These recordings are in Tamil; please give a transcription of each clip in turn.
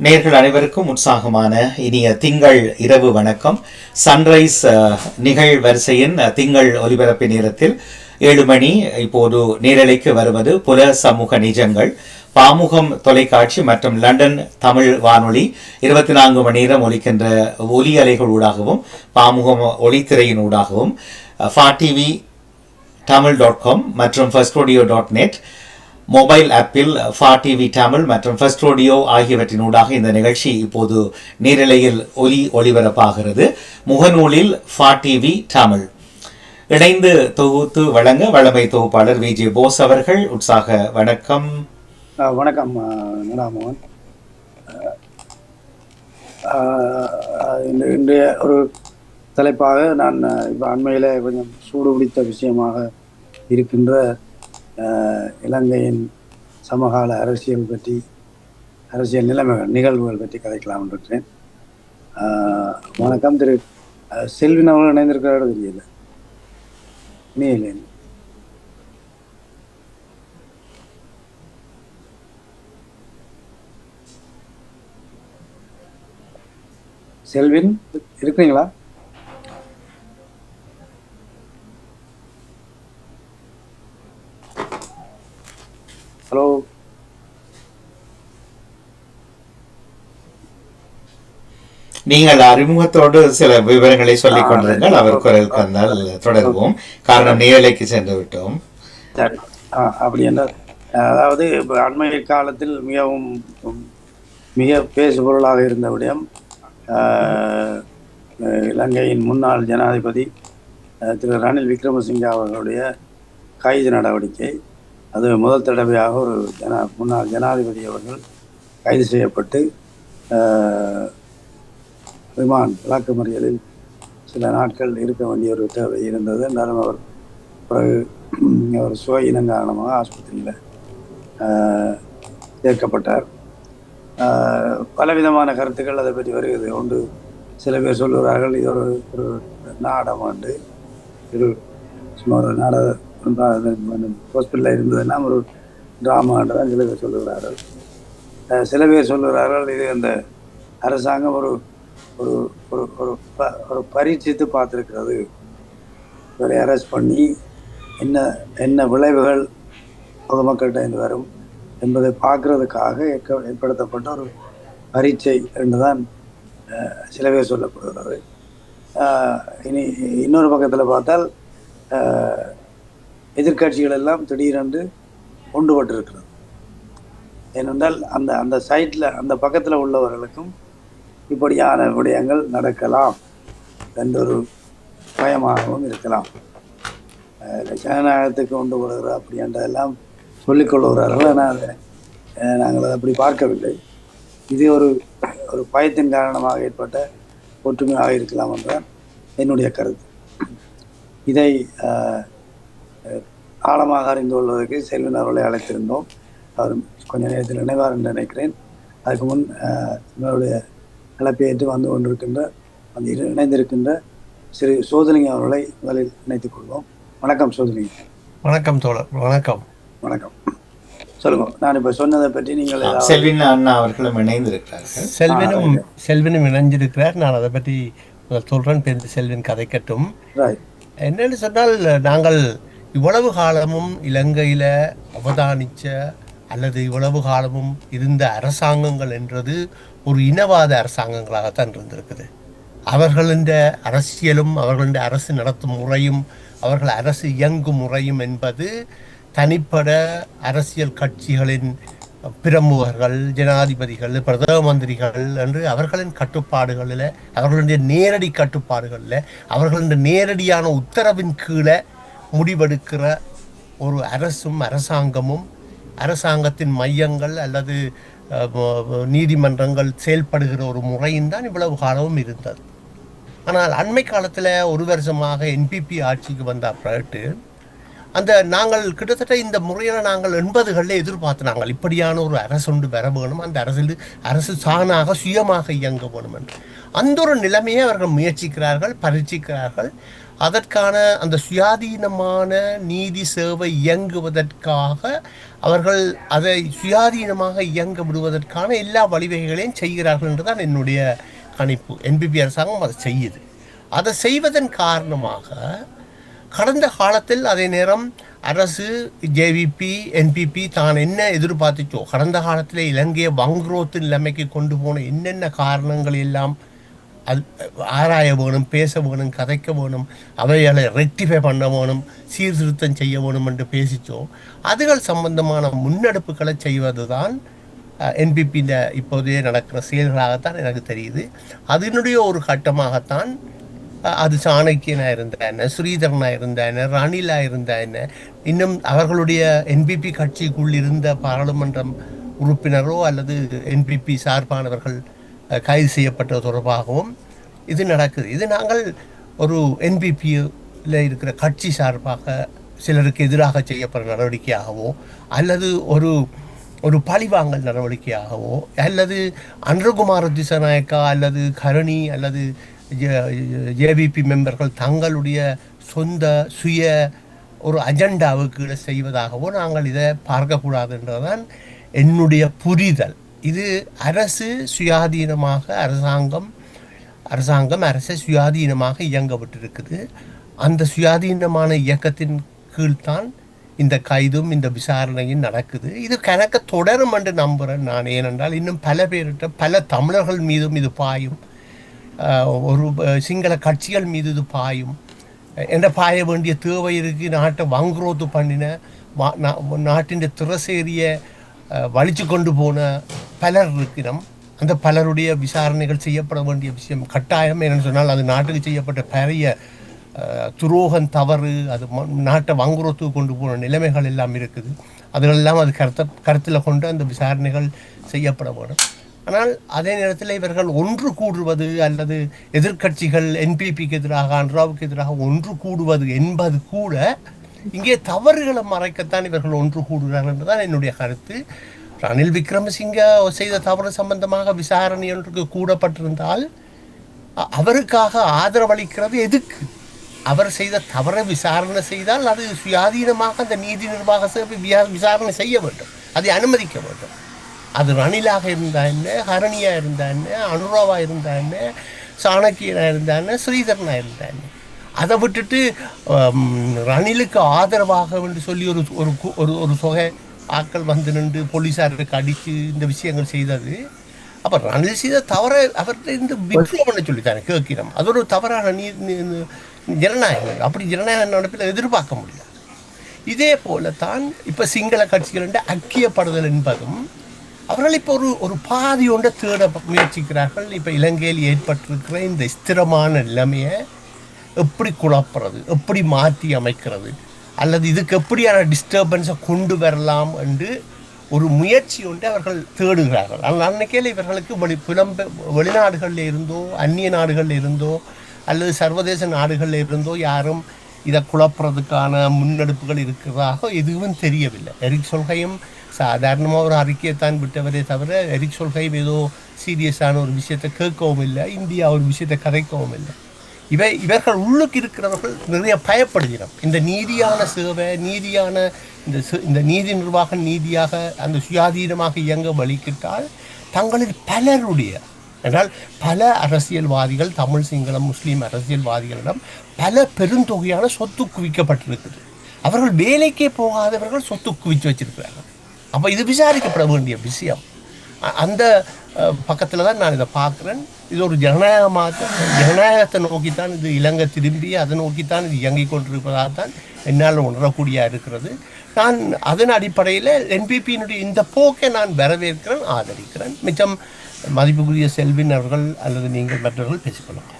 நேர்கள் அனைவருக்கும் உற்சாகமான இனிய திங்கள் இரவு வணக்கம். சன்ரைஸ் நிகழ் வரிசையின் திங்கள் ஒலிபரப்பு நேரத்தில் 7 மணி இப்போது நேரலைக்கு வருவது புல சமூக நிஜங்கள். பாமுகம் தொலைக்காட்சி மற்றும் லண்டன் தமிழ் வானொலி 24 மணி நேரம் ஒலிக்கின்ற ஒலி அலைகளூடாகவும் பாமுகம் ஒளித்திரையினூடாகவும் FATV tamil.com மற்றும் firstodio.net மொபைல் ஆப்பில் FATV தமிழ் மற்றும் ஃபர்ஸ்ட் ஆடியோ ஆகியவற்றினூடாக இந்த நிகழ்ச்சி இப்போது நேரலையில் ஒளிபரப்பாகிறது. முகநூலில் FATV தமிழ் இணைந்து தொகுத்து வழங்க வளமை தொகுப்பாளர் விஜே போஸ் அவர்கள். உற்சாக வணக்கம். வணக்கம் நடாமோகன். இன்றைய ஒரு தலைப்பாக நான் இப்போ அண்மையில் கொஞ்சம் சூடு பிடித்த விஷயமாக இருக்கின்ற இலங்கையின் சமகால அரசியல் நிகழ்வுகள் பற்றி கதைக்கலாம் இருக்கிறேன். வணக்கம். திரு செல்வின் அவர்கள் இணைந்திருக்கிறாரு தெரியல. இல்லை செல்வின் இருக்கிறீங்களா? ஹலோ. நீங்கள் அறிமுகத்தோடு சில விவரங்களை சொல்லிக் கொண்டிருங்கள். அவர் குரல் கந்தால் தொடர்வோம். காரணம் நேரலைக்கு சென்று விட்டோம். அப்படி என்றால், அதாவது இப்போ அண்மை காலத்தில் மிக பேசுபொருளாக இருந்த விடயம் இலங்கையின் முன்னாள் ஜனாதிபதி திரு ரணில் விக்ரமசிங்கே அவர்களுடைய கைது நடவடிக்கை. அது முதல் தடவையாக ஒரு முன்னாள் ஜனாதிபதி அவர்கள் கைது செய்யப்பட்டு விளக்கமறியலில் சில நாட்கள் இருக்க வேண்டிய ஒரு தேவை இருந்தது. என்றாலும் அவர் பிறகு அவர் சுய இனம் காரணமாக ஆஸ்பத்திரியில் சேர்க்கப்பட்டார். பலவிதமான கருத்துக்கள் அதை பற்றி வருகிறது. ஒன்று, சில பேர் சொல்லுகிறார்கள் இது ஒரு நாடகம் உண்டு, இது சும்மா ஒரு நாடக ஹாஸ்பிட்டலில் இருந்ததுன்னா ஒரு ட்ராமான்றதான் சில பேர் சொல்லுகிறார்கள். சில பேர் சொல்லுகிறார்கள் இது அந்த அரசாங்கம் ஒரு ஒரு ஒரு ஒரு பரீட்சித்து பார்த்துருக்கிறது, இவரை அரெஸ்ட் பண்ணி என்ன என்ன விளைவுகள் பொதுமக்கள்கிட்ட இருந்து வரும் என்பதை பார்க்கறதுக்காக ஏற்படுத்தப்பட்ட ஒரு பரீட்சை என்று தான் சில பேர் சொல்லப்படுகிறது. இனி இன்னொரு பக்கத்தில் பார்த்தால் எதிர்கட்சிகள் எல்லாம் திடீரென்று ஒன்றுபட்டிருக்கிறது. ஏனென்றால் அந்த அந்த சைட்டில் அந்த பக்கத்தில் உள்ளவர்களுக்கும் இப்படியான விடயங்கள் நடக்கலாம் என்ற ஒரு பயமாகவும் இருக்கலாம். ஜனநாயகத்துக்கு கொண்டு வருகிற அப்படின்றதெல்லாம் சொல்லிக்கொள்ளுகிறார்கள். ஆனால் நாங்கள் அதை அப்படி பார்க்கவில்லை. இது ஒரு ஒரு பயத்தின் காரணமாக ஏற்பட்ட ஒற்றுமையாக இருக்கலாம் என்றால் என்னுடைய கருத்து. இதை ஆழமாக அறிந்து கொள்வதற்கு செல்வன் அவர்களை அழைத்திருந்தோம். அவர் கொஞ்ச நேரத்தில் நினைவார் என்று நினைக்கிறேன். அதுக்கு முன் என்னுடைய அழைப்பேற்று வந்து கொண்டிருக்கின்ற அந்த இணைந்திருக்கின்ற ஸ்ரீ சோதலிங்க அவர்களை முதலில் இணைத்துக் கொள்வோம். வணக்கம் சோதலிங்க. வணக்கம் தோழர். வணக்கம். வணக்கம். சொல்லுங்க. நான் இப்போ சொன்னதை பற்றி நீங்கள் செல்வின் அண்ணா அவர்களும் இணைந்திருக்கிறார்கள். செல்வினும் இணைஞ்சிருக்கிறார். நான் அதை பற்றி சொல்றேன். பேருந்து செல்வின் கதைக்கட்டும். என்னன்னு சொன்னால், நாங்கள் இவ்வளவு காலமும் இலங்கையில அவதானிச்ச அல்லது இவ்வளவு காலமும் இருந்த அரசாங்கங்கள் என்றது ஒரு இனவாத அரசாங்கங்களாகத்தான் இருந்திருக்குது. அவர்களின் அரசியலும் அவர்களின் அரசு நடத்தும் முறையும் அவர்கள் அரசு இயங்கும் முறையும் என்பது தனிப்பட அரசியல் கட்சிகளின் பிரமுகர்கள், ஜனாதிபதிகள், பிரதம மந்திரிகள் என்று அவர்களின் கட்டுப்பாடுகளில், அவர்களுடைய நேரடி கட்டுப்பாடுகளில், அவர்களுடைய நேரடியான உத்தரவின் கீழே முடிவெடுக்கிற ஒரு அரசும் அரசாங்கமும் அரசாங்கத்தின் மையங்கள் அல்லது நீதிமன்றங்கள் செயல்படுகிற ஒரு முறையும் தான் இவ்வளவு காலமும் இருந்தது. ஆனால் அண்மை காலத்தில் ஒரு வருஷமாக என்பிபி ஆட்சிக்கு வந்த பிறகு நாங்கள் கிட்டத்தட்ட இந்த முறையில் நாங்கள் 80களில் எதிர்பார்த்து நாங்கள் இப்படியான ஒரு அரசு ஒன்று பெற வேணும், அந்த அரசு தானாக சுயமாக இயங்க வேணும் என்று அந்த ஒரு நிலைமையை அவர்கள் முயற்சிக்கிறார்கள், பரீட்சிக்கிறார்கள். அதற்கான அந்த சுயாதீனமான நீதி சேவை இயங்குவதற்காக அவர்கள் அதை சுயாதீனமாக இயங்க விடுவதற்கான எல்லா வழிவகைகளையும் செய்கிறார்கள் என்றுதான் என்னுடைய கணிப்பு. என்பிபி அரசாங்கம் அதை செய்யுது. அதை செய்வதன் காரணமாக கடந்த காலத்தில் அதே நேரம் அரசு ஜேவிபி என்பிபி தான் என்ன எதிர்பார்த்துச்சோ, கடந்த காலத்தில் இலங்கையை வங்குரோத்து நிலைமைக்கு கொண்டு போன என்னென்ன காரணங்கள் எல்லாம் அது ஆராய வேணும், பேச வேணும், கதைக்க வேணும், அவைகளை ரெக்டிஃபை பண்ண வேணும், சீர்திருத்தம் செய்ய வேணும் என்று பேசிச்சோ, அதுகள் சம்பந்தமான முன்னெடுப்புகளை செய்வது தான் என்பிபியின் இப்போதே நடக்கிற செயல்களாகத்தான் எனக்கு தெரியுது. அதனுடைய ஒரு கட்டமாகத்தான் அது சாணக்கியனாக இருந்தான, ஸ்ரீதரனாக இருந்தான, ரணிலாக இருந்தான, இன்னும் அவர்களுடைய என்பிபி கட்சிக்குள் இருந்த பாராளுமன்றம் உறுப்பினரோ அல்லது என்பிபி சார்பானவர்கள் கைது செய்யப்பட்ட தொடர்பாகவும் இது நடக்குது. இது நாங்கள் ஒரு என்பிபியில் இருக்கிற கட்சி சார்பாக சிலருக்கு எதிராக செய்யப்படுற நடவடிக்கையாகவோ அல்லது ஒரு பழிவாங்கல் நடவடிக்கையாகவோ அல்லது அன்றகுமார திசாநாயக்கா அல்லது கருணி அல்லது ஜேவிபி மெம்பர்கள் தங்களுடைய சொந்த சுய ஒரு அஜெண்டாவுக்கு செய்வதாகவோ நாங்கள் இதை பார்க்கக்கூடாதுன்றதான் என்னுடைய புரிதல். இது அரசு சுயாதீனமாக அரசு சுயாதீனமாக இயங்கப்பட்டிருக்குது. அந்த சுயாதீனமான இயக்கத்தின் கீழ்தான் இந்த கைதும் இந்த விசாரணையும் நடக்குது. இது கணக்க தொடரும் என்று நம்புகிறேன் நான். ஏனென்றால் இன்னும் பல பேர்கிட்ட பல தமிழர்கள் மீதும் இது பாயும், ஒரு சிங்கள கட்சிகள் மீது இது பாயும் என்ற பாய வேண்டிய தேவை இருக்குது. நாட்டை வங்குரோத்து பண்ணின நாட்டின் திறசேரிய வலிச்சு கொண்டு போன பலர் இருக்கிறோம். அந்த பலருடைய விசாரணைகள் செய்யப்பட வேண்டிய விஷயம் கட்டாயம். என்னென்னு சொன்னால் அது நாட்டுக்கு செய்யப்பட்ட பெரிய துரோகம், தவறு, அது நாட்டை வங்குரோத்துக்கு கொண்டு போன நிலைமைகள் எல்லாம் இருக்குது. அதுகளெல்லாம் அது கருத்தில் கொண்டு அந்த விசாரணைகள் செய்யப்பட வேண்டும். ஆனால் அதே நேரத்தில் இவர்கள் ஒன்று கூடுவது அல்லது எதிர்க்கட்சிகள் என்பிபிக்கு எதிராக அன்றாவுக்கு எதிராக ஒன்று கூடுவது என்பது கூட இங்கே தவறுகளை மறைக்கத்தான் இவர்கள் ஒன்று கூடுகிறார்கள் என்றுதான் என்னுடைய கருத்து. ரணில் விக்ரமசிங்க செய்த தவறு சம்பந்தமாக விசாரணை ஒன்றுக்கு கூடப்பட்டிருந்தால் அவருக்காக ஆதரவளிக்கிறது எதுக்கு? அவர் செய்த தவறை விசாரணை செய்தால் அது சுயாதீனமாக அந்த நீதி நிர்வாக சேவை விசாரணை செய்ய வேண்டும், அதை அனுமதிக்க வேண்டும். அது ரணிலாக இருந்தா என்ன, ஹரணியாக இருந்தா என்ன, அனுராவாக இருந்தா என்ன, சாணக்கியனாக இருந்தா என்ன, ஸ்ரீதரனாக இருந்தா என்ன, அதை விட்டுட்டு ரணிலுக்கு ஆதரவாக என்று சொல்லி ஒரு தொகை ஆட்கள் வந்து நின்று போலீஸாருக்கு அடித்து இந்த விஷயங்கள் செய்தது. அப்போ ரணில் செய்த தவறை அவர்கிட்ட இருந்து விட்ரோ பண்ண சொல்லித்தானே கேட்கிறோம். அது ஒரு தவறான ஜனநாயகம். அப்படி ஜனநாயக நடப்பில் எதிர்பார்க்க முடியாது. இதே போல தான் இப்போ சிங்கள கட்சிகளின் ஐக்கியப்படுதல் என்பதும் அவர்கள் இப்போ ஒரு பாதி ஒன்றை தேட முயற்சிக்கிறார்கள். இப்போ இலங்கையில் ஏற்பட்டிருக்கிற இந்த ஸ்திரமான நிலைமையை எப்படி குழப்புறது, எப்படி மாற்றி அமைக்கிறது, அல்லது இதுக்கு எப்படியான டிஸ்டர்பன்ஸை கொண்டு வரலாம் என்று ஒரு முயற்சி ஒன்று அவர்கள் தேடுகிறார்கள். ஆனால் அன்னைக்கேல இவர்களுக்கு வெளிநாடுகளில் இருந்தோ அந்நிய நாடுகளில் இருந்தோ அல்லது சர்வதேச நாடுகளில் இருந்தோ யாரும் இதை குழப்புறதுக்கான முன்னெடுப்புகள் இருக்கிறதாக எதுவும் தெரியவில்லை. எரிக் சொல்கையும் சாதாரணமாக ஒரு அறிக்கையைத்தான் விட்டவரே தவிர எரிக் சொல்கையும் ஏதோ சீரியஸான ஒரு விஷயத்தை கேட்கவும் இல்லை, இந்தியா ஒரு விஷயத்தை கதைக்கவும் இல்லை. இவர்கள் உள்ளுக்கு இருக்கிறவர்கள் நிறைய பயப்படுகிறோம். இந்த நீதியான சேவை, நீதியான இந்த நீதி நிர்வாகம் நீதியாக அந்த சுயாதீனமாக இயங்க வலிக்கிட்டால் தங்களில் பலருடைய என்றால் பல அரசியல்வாதிகள், தமிழ் சிங்களம் முஸ்லீம் அரசியல்வாதிகளிடம் பல பெருந்தொகையான சொத்து குவிக்கப்பட்டிருக்குது. அவர்கள் வேலைக்கே போகாதவர்கள் சொத்து குவிச்சு வச்சிருக்கிறார்கள். அப்போ இது விசாரிக்கப்பட வேண்டிய விஷயம். அந்த பக்கத்தில் தான் நான் இதை பார்க்குறேன். இது ஒரு ஜனநாயகத்தை நோக்கித்தான் இது இலங்கை திரும்பி அதை நோக்கித்தான் இது இயங்கிக் கொண்டிருப்பதாகத்தான் என்னால் உணரக்கூடியதாக இருக்கிறது. நான் அதன் அடிப்படையில் என்பிபியினுடைய இந்த போக்கை நான் வரவேற்கிறேன், ஆதரிக்கிறேன். மிச்சம் மதிப்புக்குரிய செல்வின் அவர்கள் அல்லது நீங்கள் மற்றவர்கள் பேசிக்கொள்ளுங்க.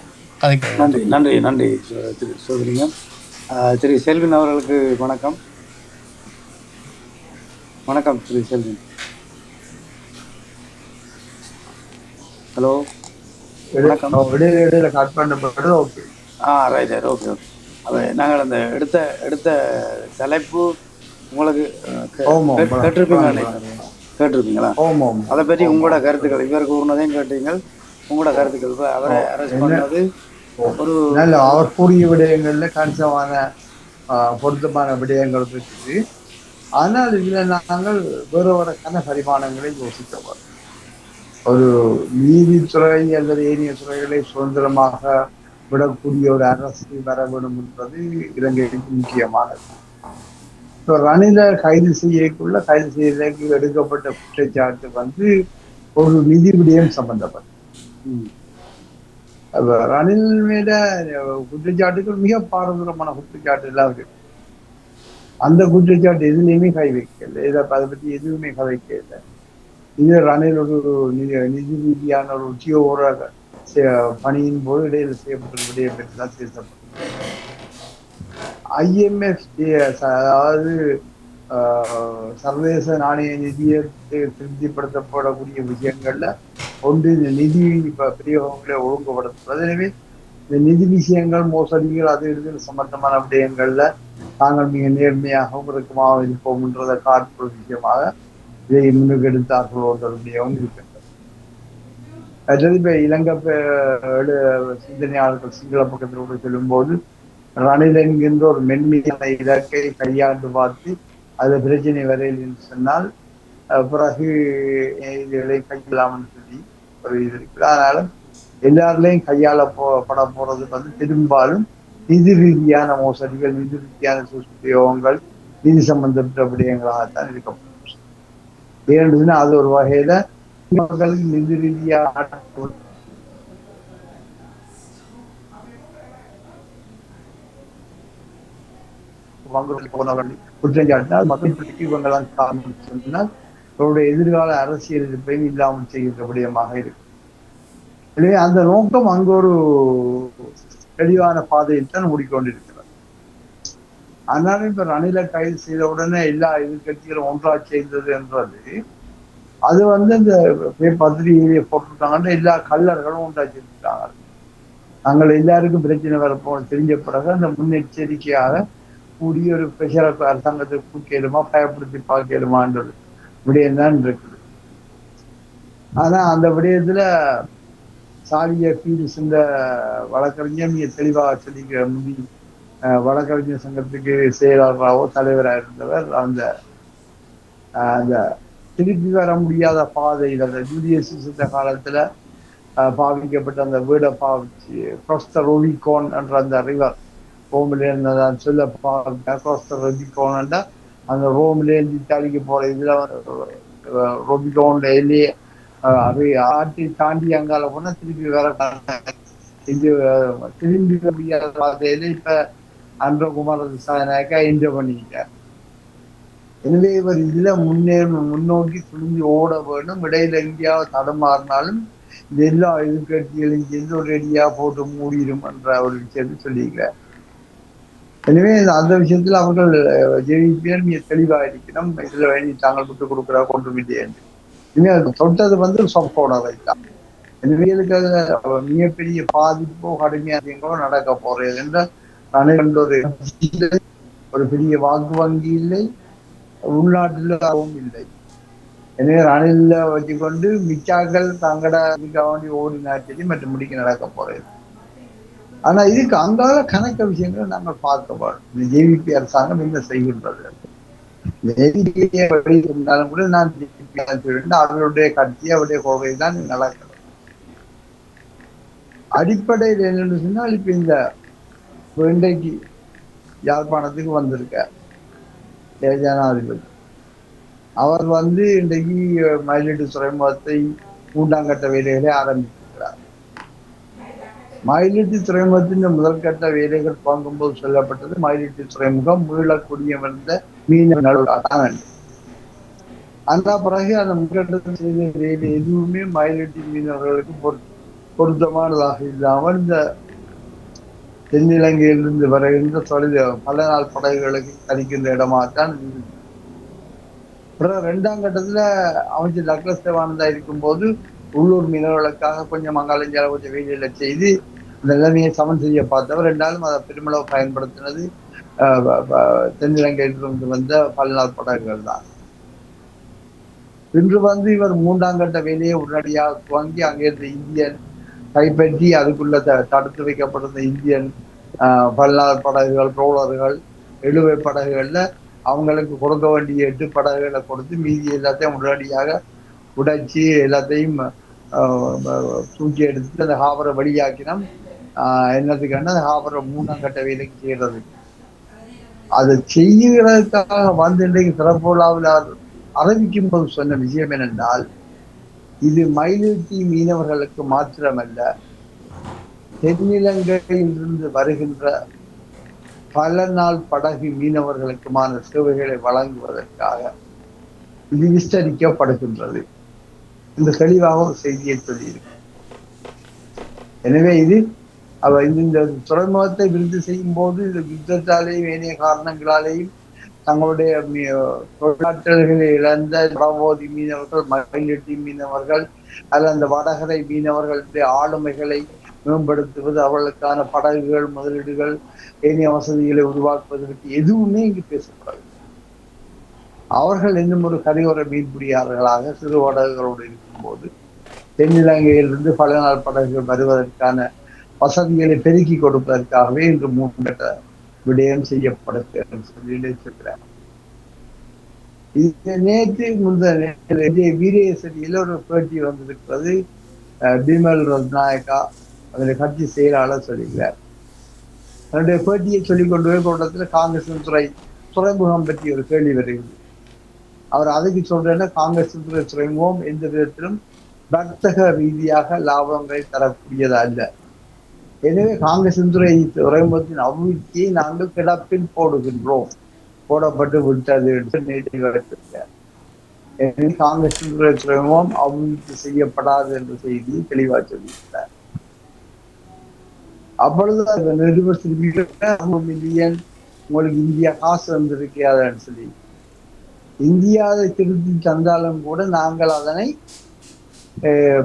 நன்றி நன்றி நன்றி திரு சோதரிங்க. திரு செல்வின் அவர்களுக்கு வணக்கம். வணக்கம் திரு செல்வின். ஹலோ வணக்கம். இடையில கட் பண்ணப்பட்டது. Okay, right right, okay okay. அப்போ நாங்கள் அந்த எடுத்த தலைப்பு உங்களுக்கு கேட்டிருப்பீங்களா? அதை பற்றி உங்களோட கருத்துக்கள், இவர் கூறினதையும் கேட்டீங்கள், உங்களோட கருத்துக்கள். இப்போ அவரை அரெஸ்ட் பண்ணது ஒரு நல்ல அவர் கூறிய விடயங்கள்ல கணிசமான பொருத்தமான விடயங்கள் இருக்குது. ஆனால் இதுல நாங்கள் வேறு வேறுக்கான பரிமாணங்களை யோசிக்க வரோம். ஒரு நீதித்துறை அல்லது ஏனைய துறைகளை சுதந்திரமாக விடக்கூடிய ஒரு அரசு வர வேண்டும் என்பது இலங்கைக்கு முக்கியமானது. இப்போ ரணில கைது செய்யறதுக்கு எடுக்கப்பட்ட குற்றச்சாட்டு ஒரு நிதி விடயம் சம்பந்தப்பட்டது. ரணில் மேல குற்றச்சாட்டுகள் மிக பாரதூரமான குற்றச்சாட்டு எல்லாம் இருக்கு. அந்த குற்றச்சாட்டு எதுலையுமே கை வைக்கல, அதை பத்தி எதுவுமே கதைக்கல. இது ரணில் ஒரு நிதி ரீதியான ஒரு உத்தியோக பணியின் போது இடையில செய்யப்பட்ட விடயம் பற்றி தான் பேசப்பட்டது. IMF அதாவது சர்வதேச நாணய நிதியத்தை திருப்திப்படுத்தப்படக்கூடிய விஷயங்கள்ல ஒன்று இந்த நிதி பிரயோகங்களை ஒழுங்குபடுத்துவது. எனவே இந்த நிதி விஷயங்கள், மோசடிகள், அது இது சம்பந்தமான விடயங்கள்ல தாங்கள் மிக நேர்மையாகவும் இறுக்கமாக இருப்போம்ன்றதை காட்டும் விஷயமாக இதை முன்னுக்கெடுத்தார்களோ என்ற விடயம் இருக்கின்றது. அதாவது இப்ப இலங்கை சிந்தனையாளர்கள் சிங்கள பக்கத்தில் சொல்லும்போது ரணில் என்கின்ற ஒரு மென்மையான இலக்கை கையாண்டு பார்த்து அது பிரச்சனை வரையில் என்று சொன்னால் பிறகு இதுகளை கையில்லாமல் சொல்லி ஒரு இது இருக்குது. ஆனாலும் எல்லாருலையும் கையாள பட போறது பெரும்பாலும் நிதி ரீதியான மோசடிகள், நிதி ரீதியான சுஷ்பிரயோகங்கள், நிதி சம்பந்தப்பட்ட விடயங்களாகத்தான் இருக்கப்படும். ஏன்னு அது ஒரு வகையில மக்களுக்கு நிதி ரீதியான போனவர்கள் குற்றஞ்சாட்டினால் மக்களுக்கு இவங்கெல்லாம் காரணம் சொன்னால் அவருடைய எதிர்கால அரசியல் இருப்பையும் இல்லாமல் செய்கின்ற விடயமாக இருக்கு. எனவே அந்த நோக்கம் அங்கு ஒரு தெளிவான பாதையில் தான் மூடிக்கொண்டிருக்கிறது. ஆனாலும் இப்ப ரணிலை கைது செய்த உடனே எல்லா எதிர்கட்சிகளும் ஒன்றா செய்தது என்றது அது இந்த பத்திரிகையை போட்டிருக்காங்கன்னு எல்லா கல்லர்களும் ஒன்றா செய்திருக்காங்க. நாங்கள் எல்லாருக்கும் பிரச்சனை வரப்போ தெரிஞ்ச பிறகு அந்த முன்னெச்சரிக்கையாக கூடிய ஒரு பிரஷரை அரசாங்கத்தை கூட்டிடுமா, பயப்படுத்தி பார்க்கலுமான்றது விடயம் தான் இருக்குது. ஆனா அந்த விடயத்துல சாலிய பீரிஸ் இந்த வழக்கறிஞர் மிக தெளிவாக சொல்லிக்கிற வழக்கறிஞர் சங்கத்துக்கு செயலாளராகவோ தலைவராக இருந்தவர் அந்த திருப்பி வர முடியாத பாதையில் அந்த ஜூலியஸ் காலத்துல பாவிக்கப்பட்ட அந்த வீடை பாவிச்சு ரோபிகோன் என்ற அந்த ரிவர் ரோம்லேருந்து சொல்ல ரொபிகோன்டா அந்த ரோம்லேருந்து இத்தாலிக்கு போற இதுல ரொபிகோன்ல எல்லையே ஆட்டி தாண்டி அங்கால போனா திருப்பி வர இது திரும்பி முடியாத பாதையில இப்ப அன்றகுமார் சாதனாக்கா என்ஜாய் பண்ணிக்கிட்டார். எனவே இவர் இதுல முன்னோக்கி துணிஞ்சு ஓட வேண்டும். இடையில எங்கேயாவது தடமாறினாலும் இது எல்லா எதிர்கட்சிகளையும் சேர்ந்து ஒரு ரெடியா போட்டு மூடிடும் என்ற ஒரு விஷயத்தை சொல்லியிருக்கிறார். எனவே அந்த விஷயத்துல அவர்கள் ஜெயிப்பியர் மிக தெளிவாக இருக்கணும். இதுல வேண்டி தாங்கள் விட்டு கொடுக்குறா கொண்டு இல்லை என்று தொட்டது சொற்கோணரை தான். எனவே மிகப்பெரிய பாதிப்போ கடுமையாகோ நடக்க போறது என்ற ஒரு பெரிய வாக்கு வங்கி இல்லை, உள்நாட்டிலும் இல்லை. எனவே ரணில வச்சுக்கொண்டு மிச்சாக்கள் தங்கட வேண்டி ஓடினாச்சரி மற்றும் முடிக்க நடக்க போறது. ஆனா இதுக்கு அங்கால கணக்க விஷயங்களை நாங்கள் பார்க்க போறோம். இந்த ஜேவிபி அரசாங்கம் என்ன செய்கின்றது இருந்தாலும் கூட நான் அவருடைய கட்சி அவருடைய கொள்கை தான் நடக்கிறது. அடிப்படையில் என்னன்னு சொன்னால் இப்ப இந்த இன்றைக்கு யாழ்ப்பாணத்துக்கு வந்திருக்கார் ஜனாதிபதி. அவர் இன்றைக்கு மயிலிட்டு துறைமுகத்தை 3ஆம் கட்ட வேலைகளை ஆரம்பித்திருக்கிறார். மயிலிட்டு துறைமுகத்தின் முதல் கட்ட வேலைகள் துவங்கும்போது சொல்லப்பட்டது மயிலிட்டு துறைமுகம் மீளக்கூடிய வந்த மீன நடுவில். அந்த பிறகு அந்த முதற்கட்டத்தில் செய்த வேலை எதுவுமே மயிலிட்டு மீனவர்களுக்கு பொருத்தமானதாக இல்லாமல் இந்த தென்னிலங்கையிலிருந்து வருகின்ற பல நாள் படகுகளுக்கு கணிக்கின்ற இடமாகத்தான் இருந்தது. பிறகு 2ஆம் கட்டத்துல அமைச்சர் டக்ளஸ் தேவானந்தா இருக்கும்போது உள்ளூர் மீனவர்களுக்காக கொஞ்சம் மங்காளஞ்சால கொஞ்சம் வேலையில செய்து அந்த நிலைமையை சமன் செய்ய பார்த்தவர். ரெண்டாலும் அதை பெருமளவு பயன்படுத்தினது தென்னிலங்கையிலிருந்து வந்த பல நாள் படகுகள் தான். இன்று இவர் 3ஆம் கட்ட வேலையை உடனடியாக துவங்கி அங்கிருந்து இந்தியன் கைப்பற்றி அதுக்குள்ள தடுத்து வைக்கப்பட்டிருந்த இந்தியன் பல்லார் படகுகள், ட்ரோலர்கள், இழுவை படகுகள்ல அவங்களுக்கு கொடுக்க வேண்டிய 8 படகுகளை கொடுத்து மீதி எல்லாத்தையும் உடனடியாக உடைச்சி எல்லாத்தையும் தூக்கி எடுத்து அந்த ஹாபரை வழியாக்கினோம். என்னத்துக்குன்னா அந்த ஹாபரை 3ஆம் கட்ட வேலைக்கு செய்யறது. அதை செய்கிறதுக்காக வந்து இன்றைக்கு சிறப்பு விழாவில் அறிவிக்கும் போது சொன்ன விஷயம் என்னென்றால், இது மயிலிட்டி மீனவர்களுக்கு மாத்திரமல்ல, தென்னிலங்கையிலிருந்து வருகின்ற பல நாள் படகு மீனவர்களுக்குமான சேவைகளை வழங்குவதற்காக இது விஸ்தரிக்கப்படுகின்றது இந்த தெளிவாக ஒரு செய்தியை சொல்லியிருக்கு. எனவே இது இந்த துறைமுகத்தை விருது செய்யும் போது இந்த யுத்தத்தாலேயும் ஏனைய காரணங்களாலேயும் தங்களுடைய தொழிலாளர்களை இழந்த வடபோதி மீனவர்கள், மயிலிட்டி மீனவர்கள் அல்ல அந்த வடகரை மீனவர்களுடைய ஆளுமைகளை மேம்படுத்துவது, அவர்களுக்கான படகுகள், முதலீடுகள், ஏனைய வசதிகளை உருவாக்குவதற்கு எதுவுமே இங்கு பேசப்படாது. அவர்கள் இன்னும் ஒரு கரையோர மீன்பிடியாளர்களாக சிறு படகுகளோடு இருக்கும்போது தென்னிலங்கையிலிருந்து பல நாள் படகுகள் வருவதற்கான வசதிகளை பெருக்கி கொடுப்பதற்காகவே இன்று 3 கட்ட விடயம் செய்யப்படுகிறது சொல்லி சொல்கிறார். இது நேற்று முந்தைய வீரேசரியில் ஒரு பேட்டி வந்திருக்கிறது. பிமல் ரத்நாயக்கா அதில் கட்சி செயலாளர் சொல்லுகிறார். தன்னுடைய பேட்டியை சொல்லிக் கொண்டு போய் கூட்டத்தில் காங்கிரஸ் துறைமுகம் பற்றி ஒரு கேள்வி வருகிறது. அவர் அதுக்கு சொல்றேன்னா, காங்கிரஸ் துறைமுகம் எந்த விதத்திலும் வர்த்தக ரீதியாக லாபங்களை தரக்கூடியதா அல்ல. எனவே காங்கிரஸ் துறைமுகத்தின் அபிவிருத்தியை நாங்கள் கிடப்பில் போடுகின்றோம், போடப்பட்டு விட்டது என்று காங்கிரஸ் துறைமுகம் அபிவிருத்தி செய்யப்படாது என்ற செய்தியை தெளிவாக சொல்லியிருக்கிறார். அப்பொழுது மில்லியன் உங்களுக்கு இந்தியா காசு வந்திருக்காதுன்னு சொல்லி இந்தியாவை திருத்தி தந்தாலும் கூட நாங்கள் அதனை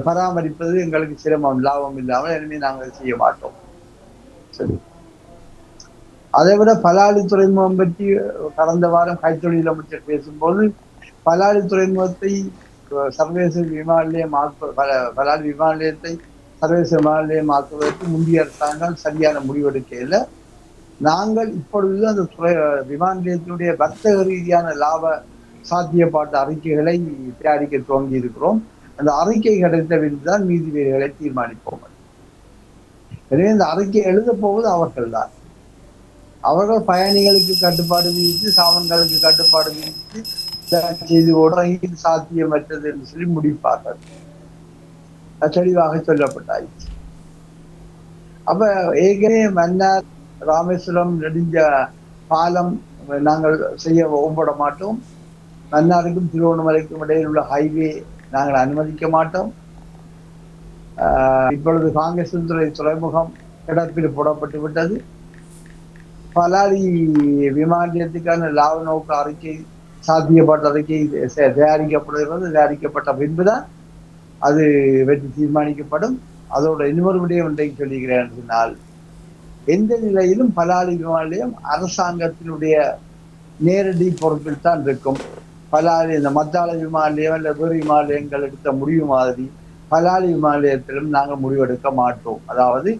பராமரிப்பது எங்களுக்கு சிரமம், லாபம் இல்லாமல், எனவே நாங்கள் செய்ய மாட்டோம். சரி, அதை விட பலாலி துறைமுகம் பற்றி கடந்த வாரம் கைத்தொழில் அமைச்சர் பேசும்போது பலாலி துறைமுகத்தை சர்வதேச விமான நிலையம் பலாலி விமான நிலையத்தை சர்வதேச விமான நிலையம் ஆக்குவதற்கு முந்தைய அரசாங்கம் சரியான முடிவெடுக்கையில் நாங்கள் இப்பொழுது அந்த விமான நிலையத்தினுடைய வர்த்தக ரீதியான லாப சாத்தியப்பாட்டு அறிக்கைகளை தயாரிக்க துவங்கி இருக்கிறோம். அந்த அறிக்கை கிடைத்தவில்லை தான் மீதி வேலைகளை தீர்மானிப்போம். எனவே இந்த அறிக்கை எழுத போவது அவர்கள் தான். அவர்கள் பயணிகளுக்கு கட்டுப்பாடு விதித்து, சாமான்களுக்கு கட்டுப்பாடு விதித்து செய்து சாத்தியமற்றது என்று சொல்லி முடிப்பார்கள். தெளிவாக சொல்லப்பட்டாயிற்று. அப்ப ஏற்கனவே மன்னார் ராமேஸ்வரம் நெடுஞ்ச பாலம் நாங்கள் செய்ய ஒப்பட மாட்டோம். மன்னாருக்கும் திருவண்ணாமலைக்கும் இடையில் உள்ள ஹைவே நாங்கள் அனுமதிக்க மாட்டோம். இப்பொழுது காங்கிரஸ் துறைமுகம் கிடப்பில் போடப்பட்டு விட்டது. பலாலி விமான நிலையத்துக்கான லாப நோக்க அறிக்கை, சாத்தியப்பட்ட அறிக்கை தயாரிக்கப்படுகிறது. தயாரிக்கப்பட்ட பின்புதான் அது வெற்றி தீர்மானிக்கப்படும். அதோட இன்னொரு விடயம் ஒன்றைக்கு சொல்லுகிறேன் சொன்னால், எந்த நிலையிலும் பலாலி விமான நிலையம் அரசாங்கத்தினுடைய நேரடி பொறுப்பில் தான் இருக்கும். பலாலி இந்த மத்தாள விமான நிலையம் இல்லை வேறு விமான நிலையங்கள் எடுத்த முடிவு மாதிரி பலாலி விமான நிலையத்திலும் நாங்கள் முடிவெடுக்க மாட்டோம். அதாவது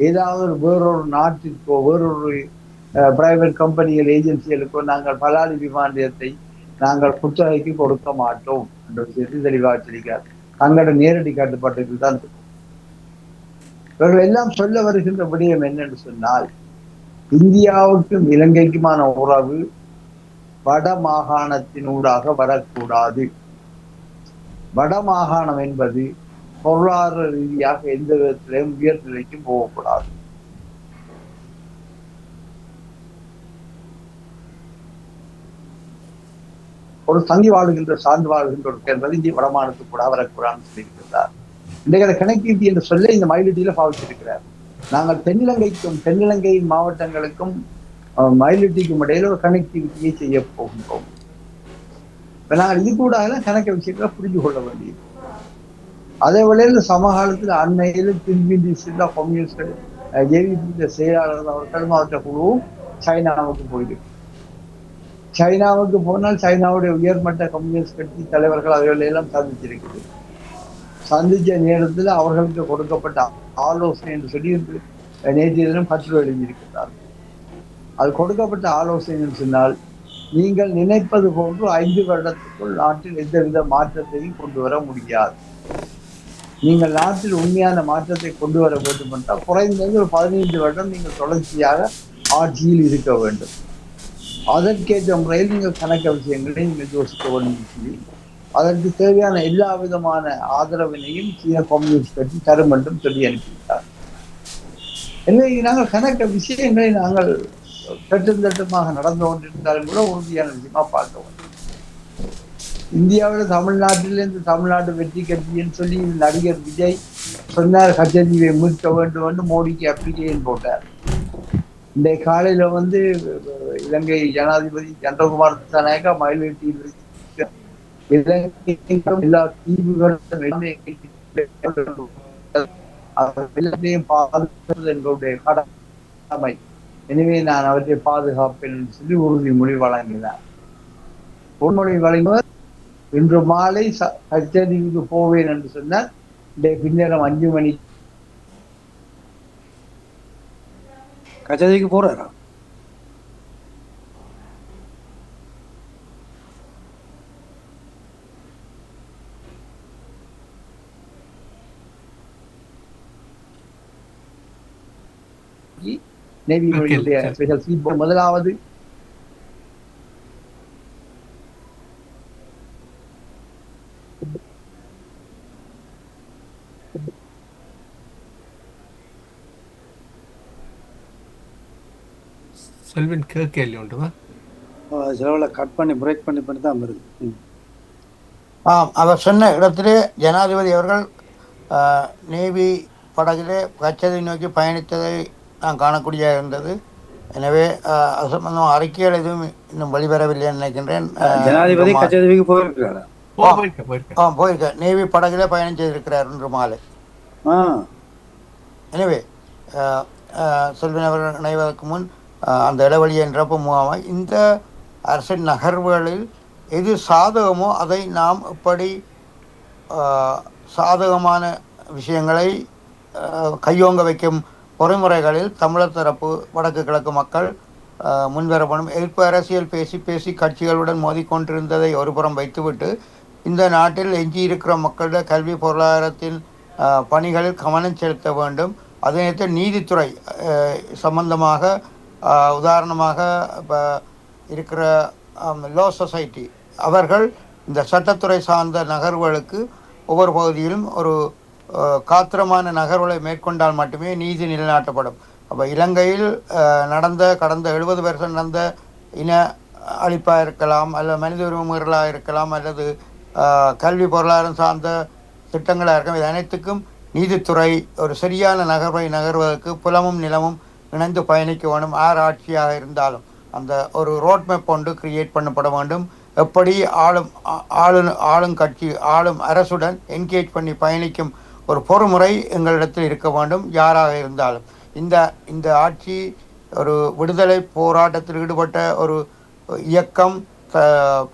ஏதாவது வேறொரு நாட்டிற்கோ வேறொரு பிரைவேட் கம்பெனிகள் ஏஜென்சிகளுக்கோ நாங்கள் பலாலி விமான நிலையத்தை நாங்கள் குத்தகைக்கு கொடுக்க மாட்டோம் என்ற விஷயத்தை தெளிவாக சொல்லிக்கிறார். தங்களோட நேரடி கட்டுப்பாட்டுக்கு தான் இருக்கும். இவர்கள் எல்லாம் சொல்ல வருகின்ற விடயம் என்னென்று சொன்னால், இந்தியாவுக்கும் இலங்கைக்குமான உறவு வட மாகாணத்தினூடாக வரக்கூடாது. வடமாகாணம் என்பது பொருளாதார ரீதியாக எந்த விதத்திலையும் உயர்நிலைக்கும் போகக்கூடாது. ஒரு தங்கி வாழ்கின்ற சார்ந்து வாழ்கின்ற ஒரு என்பது இந்திய வடமாநிலத்துக்கு கூட வரக்கூடாதுன்னு சொல்லியிருக்கிறார். இன்றைய கனெக்டிவிட்டி என்ற சொல்ல இந்த மயிலிட்டியில பாவிச்சிருக்கிறார். நாங்கள் தென்னிலங்கையின் மாவட்டங்களுக்கும் மயிலிட்டிக்கும் இடையில ஒரு கனெக்டிவிட்டியை செய்ய போகின்றோம். நாங்கள் இது கூட கணக்க விஷயங்களை புரிந்து கொள்ள வேண்டியது. அதே வேளையில் சமகாலத்தில் அண்மையில் திரும்பி சில்லா கம்யூனிஸ்ட் ஜேவிபி செயலாளர் அவர்களும் அவற்றை குழுவும் சைனாவுக்கு போயிருக்கு. சைனாவுக்கு போனால் சைனாவுடைய உயர்மட்ட கம்யூனிஸ்ட் கட்சி தலைவர்கள் அவர்கள் எல்லாம் சந்திச்சிருக்குது. சந்திச்ச நேரத்தில் அவர்களுக்கு கொடுக்கப்பட்ட ஆலோசனை என்று சொல்லி நேற்றைய தினம் கட்டுரை எழுதியிருக்கிறார். அது கொடுக்கப்பட்ட ஆலோசனை சொன்னால், நீங்கள் நினைப்பது போன்று 5 வருடத்துக்குள் நாட்டில் எந்தவித மாற்றத்தையும் கொண்டு வர முடியாது. நீங்கள் நாட்டில் உண்மையான மாற்றத்தை கொண்டு வர வேண்டும் என்றால் குறைந்தது ஒரு 15 வருடம் நீங்கள் தொடர்ச்சியாக ஆட்சியில் இருக்க வேண்டும். அதற்கேற்ற முறையில் நீங்கள் கணக்க விஷயங்களை நீங்கள் யோசிக்க வேண்டும் சொல்லி, அதற்கு தேவையான எல்லா விதமான ஆதரவினையும் சீன கம்யூனிஸ்ட் கட்சி தரும் என்றும் சொல்லி அனுப்பிவிட்டார். எனவே நாங்கள் கணக்க விஷயங்களை நாங்கள் தட்டுமாக நடந்து கொண்டிருந்தாலும் கூட உறுதியான விஷயமா பார்க்க வேண்டும். இந்தியாவில் தமிழ்நாட்டிலிருந்து தமிழ்நாடு வெற்றி கட்சின்னு சொல்லி நடிகர் விஜய் சொன்னார், கச்சதீவை மீட்க வேண்டும் என்று மோடிக்கு அப்ளிகேஷன் போட்டார். இன்றைய காலையில இலங்கை ஜனாதிபதி சந்திரகுமார் திசாநாயக்கா மயிலேட்டியில் எல்லா தீவுகளும் எல்லாத்தையும் பாதுகாப்பது எங்களுடைய கடமை, எனவே நான் அவற்றை பாதுகாப்பேன் என்று சொல்லி உறுதிமொழி வழங்கினார். பொன்மொழி வழங்குவர் இன்று மாலை கச்சதீவுக்கு போவேன் என்று சொன்னார். பின்னேரம் 5 மணி கச்சதீவுக்கு போறாரா? நேவியினுடைய ஸ்பெஷல் ஃபீட்போர்ட் முதலாவது செல்வன் கேள்வி உண்டுமா? சிலவில் கட் பண்ணி பிரேக் பண்ணி தான் வருது. அவர் சொன்ன இடத்திலே ஜனாதிபதி அவர்கள் நேவி படகிலே கச்சதை நோக்கி பயணித்ததை நான் காணக்கூடிய இருந்தது. எனவே அது சம்பந்தம் அறிக்கைகள் எதுவும் இன்னும் வெளிவரவில்லை நினைக்கின்றேன். ஜனாதிபதி கச்சதீவுக்கு போயிருக்கிறாரா? போயிருக்க நேவி படகிலே பயணம் செய்திருக்கிறார் இன்று மாலை. எனவே செல்வன் அவர்கள் இணைவதற்கு முன் அந்த இடைவெளியை நிரப்பும் மூலமாக இந்த அரசின் நகர்வுகளில் எது சாதகமோ அதை நாம் எப்படி சாதகமான விஷயங்களை கையோங்க வைக்கும் பொறிமுறைகளில் தமிழர் தரப்பு வடக்கு கிழக்கு மக்கள் முன்வரப்படும். எதிர்ப்பு அரசியல் பேசி கட்சிகளுடன் மோதிக்கொண்டிருந்ததை ஒருபுறம் வைத்துவிட்டு இந்த நாட்டில் எஞ்சியிருக்கிற மக்களுடைய கல்வி பொருளாதாரத்தின் பணிகளில் கவனம் செலுத்த வேண்டும். அதே நேரத்தில் நீதித்துறை சம்பந்தமாக உதாரணமாக இப்போ இருக்கிற லோ சொசைட்டி அவர்கள் இந்த சட்டத்துறை சார்ந்த நகர்வுகளுக்கு ஒவ்வொரு பகுதியிலும் ஒரு காத்திரமான நகர்வுகளை மேற்கொண்டால் மட்டுமே நீதி நிலைநாட்டப்படும். அப்போ இலங்கையில் கடந்த 70 வருஷம் நடந்த இன அழிப்பாக இருக்கலாம், அல்லது மனித உரிமை மீறலாக இருக்கலாம், அல்லது கல்வி பொருளாதாரம் சார்ந்த திட்டங்களாக இருக்கலாம், இது அனைத்துக்கும் நீதித்துறை ஒரு சரியான நகர்வதற்கு புலமும் நிலமும் இணைந்து பயணிக்க வேண்டும். யார் ஆட்சியாக இருந்தாலும் அந்த ஒரு ரோட் மேப் ஒன்று கிரியேட் பண்ணப்பட வேண்டும். எப்படி ஆளும் கட்சி ஆளும் அரசுடன் என்கேஜ் பண்ணி பயணிக்கும் ஒரு பொறுமுறை எங்களிடத்தில் இருக்க வேண்டும் யாராக இருந்தாலும். இந்த ஆட்சி ஒரு விடுதலை போராட்டத்தில் ஈடுபட்ட ஒரு இயக்கம்